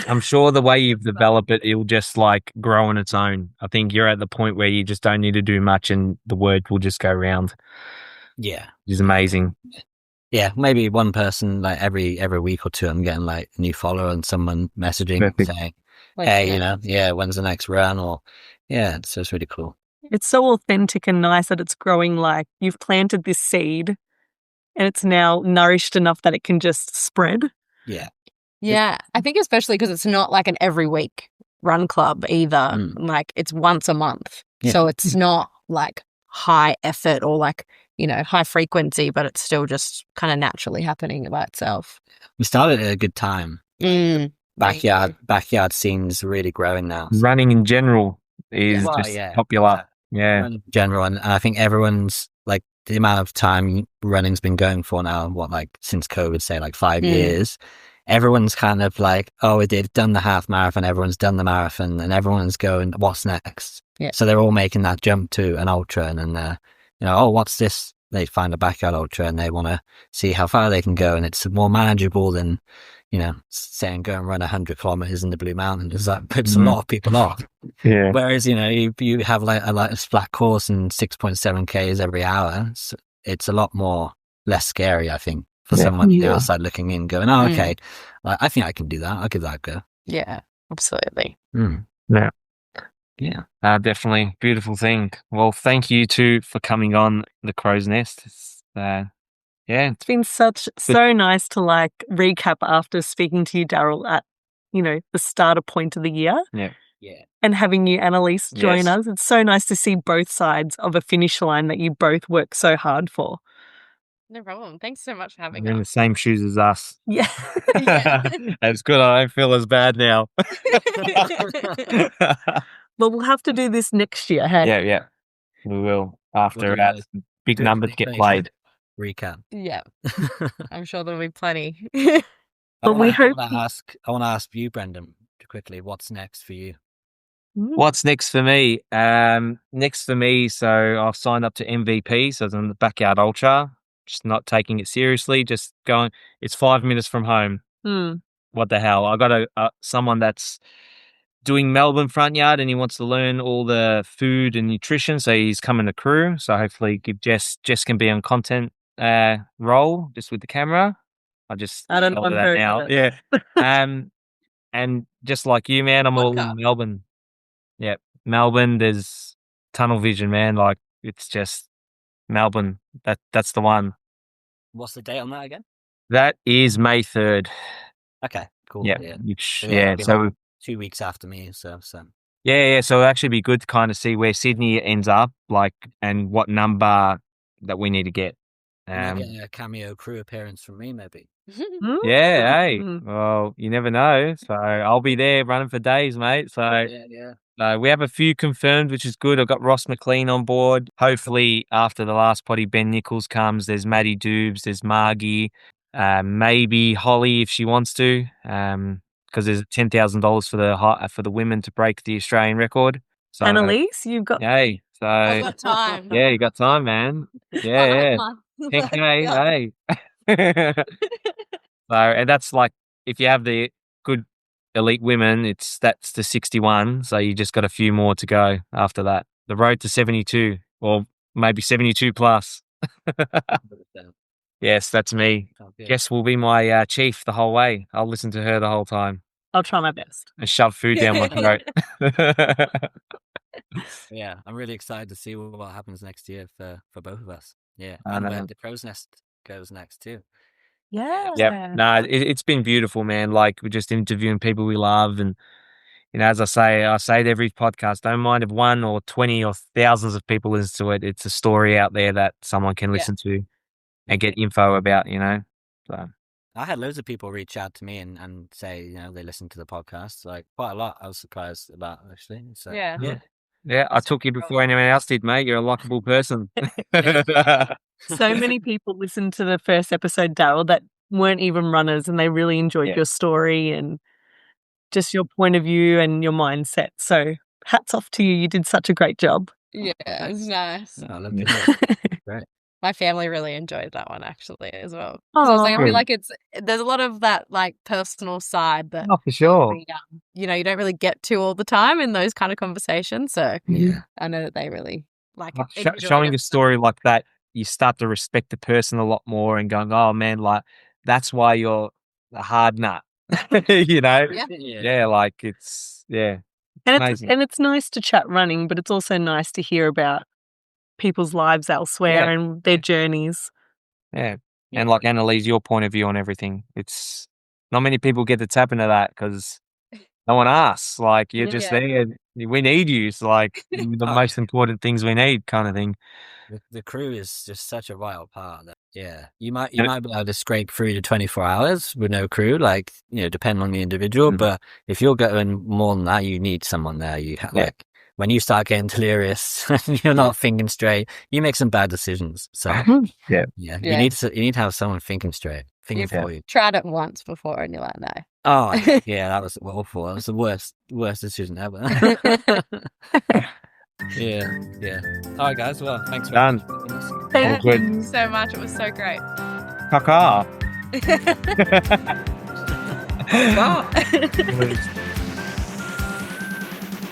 I'm sure the way you've developed it, it'll just like grow on its own. I think you're at the point where you just don't need to do much and the word will just go around. Yeah. Which is amazing. Yeah, maybe one person like every week or two, I'm getting like a new follower and someone messaging saying, "Hey, when's the next run?" Or so it's really cool. It's so authentic and nice that it's growing. Like you've planted this seed, and it's now nourished enough that it can just spread. Yeah, I think especially because it's not like an every week run club either. Like it's once a month, so it's not like high effort or like high frequency, but it's still just kind of naturally happening by itself. We started at a good time. Backyard scene's really growing now. Running in general is popular. Yeah, running in general, and I think everyone's like the amount of time running's been going for now. Since COVID, say like 5 years. Everyone's kind of like, oh, they've done the half marathon, everyone's done the marathon, and everyone's going, what's next? Yeah. So they're all making that jump to an ultra, and what's this? They find a backyard ultra and they want to see how far they can go, and it's more manageable than, saying go and run 100 kilometers in the Blue Mountains. That puts a lot of people off. Yeah. Whereas, you have like a flat course and 6.7 Ks every hour. So it's a lot more less scary, I think, for someone on the outside looking in going, oh, okay, I think I can do that. I'll give that a go. Yeah, absolutely. Yeah, definitely. Beautiful thing. Well, thank you two for coming on the Crow's Nest. It's It's been so nice to like recap after speaking to you, Darryl, at the starter point of the year. Yeah. And having you, Annaliese, join us. It's so nice to see both sides of a finish line that you both work so hard for. No problem. Thanks so much for having You're us. in the same shoes as us. Yeah. It's good. I don't feel as bad now. Well, we'll have to do this next year, hey? Yeah. We will after We'll do big numbers get played. Recap. Yeah. I'm sure there'll be plenty. But we hope. I want to ask you, Brendan, quickly, what's next for you? What's next for me? So I've signed up to MVP, so it's on the Backyard Ultra. Just not taking it seriously, just going. It's 5 minutes from home. What the hell? I got someone that's doing Melbourne front yard, and he wants to learn all the food and nutrition. So he's coming to crew. So hopefully, Jess can be on content role just with the camera. I don't know that now. Yeah. And just like you, man, I'm all in Melbourne. Yeah, Melbourne. There's tunnel vision, man. Like it's just Melbourne. That's the one. What's the date on that again? That is May 3rd. Okay, cool. Yeah. So 2 weeks after me. So. Yeah. So it'll actually be good to kind of see where Sydney ends up, like, and what number that we need to get. Might get a cameo crew appearance from me, maybe. Yeah, hey. Mm. Well, you never know. So I'll be there running for days, mate. So Yeah. we have a few confirmed, which is good. I've got Ross McLean on board. Hopefully, after the last potty, Ben Nichols comes. There's Maddie Doobs. There's Margie. Maybe Holly if she wants to. Because there's $10,000 for the women to break the Australian record. So Annaliese, you've got yay. So I've got time. yeah, you got time, man. Yeah, yeah. 10K, hey. So, and that's like if you have the good elite women, that's the 61. So you just got a few more to go after that. The road to 72, or maybe 72 plus. Yes, that's me. Jess will be my chief the whole way. I'll listen to her the whole time I'll try my best. and shove food down my throat. Yeah, I'm really excited to see what happens next year for both of us. Yeah, I and know. where the Crow's Nest goes next too. Yeah. Yep. No, it's been beautiful, man. Like we're just interviewing people we love, and as I say to every podcast, don't mind if 1 or 20 or thousands of people listen to it. It's a story out there that someone can listen to and get info about. So I had loads of people reach out to me and say, they listen to the podcast. Like quite a lot. I was surprised about actually. So Yeah. yeah, I took you before anyone else did, mate. You're a likable person. So many people listened to the first episode, Darryl, that weren't even runners, and they really enjoyed your story and just your point of view and your mindset. So hats off to you. You did such a great job. Yeah, it was nice. I love to hear it. Great. My family really enjoyed that one actually as well. So I feel like there's a lot of that like personal side that for sure. you don't really get to all the time in those kind of conversations. So Yeah. I know that they really like showing a story like that, you start to respect the person a lot more and going, oh man, like that's why you're a hard nut. Yeah, like it's amazing. And it's nice to chat running, but it's also nice to hear about people's lives elsewhere and their journeys. Yeah. And like Annaliese, your point of view on everything. It's not many people get to tap into that because no one asks. Like you're just there. We need you. It's like the most important things we need, kind of thing. The crew is just such a vital part. You might be able to scrape through to 24 hours with no crew, like depending on the individual. But if you're going more than that, you need someone there. Like when you start getting delirious and you're not thinking straight, you make some bad decisions. So you need to have someone thinking straight, thinking for you. Tried it once before, and you're like, no. Oh yeah, that was awful. That was the worst decision ever. Yeah. All right, guys. Well, thanks for done. Thank you so much. It was so great. Kaka. Kaka.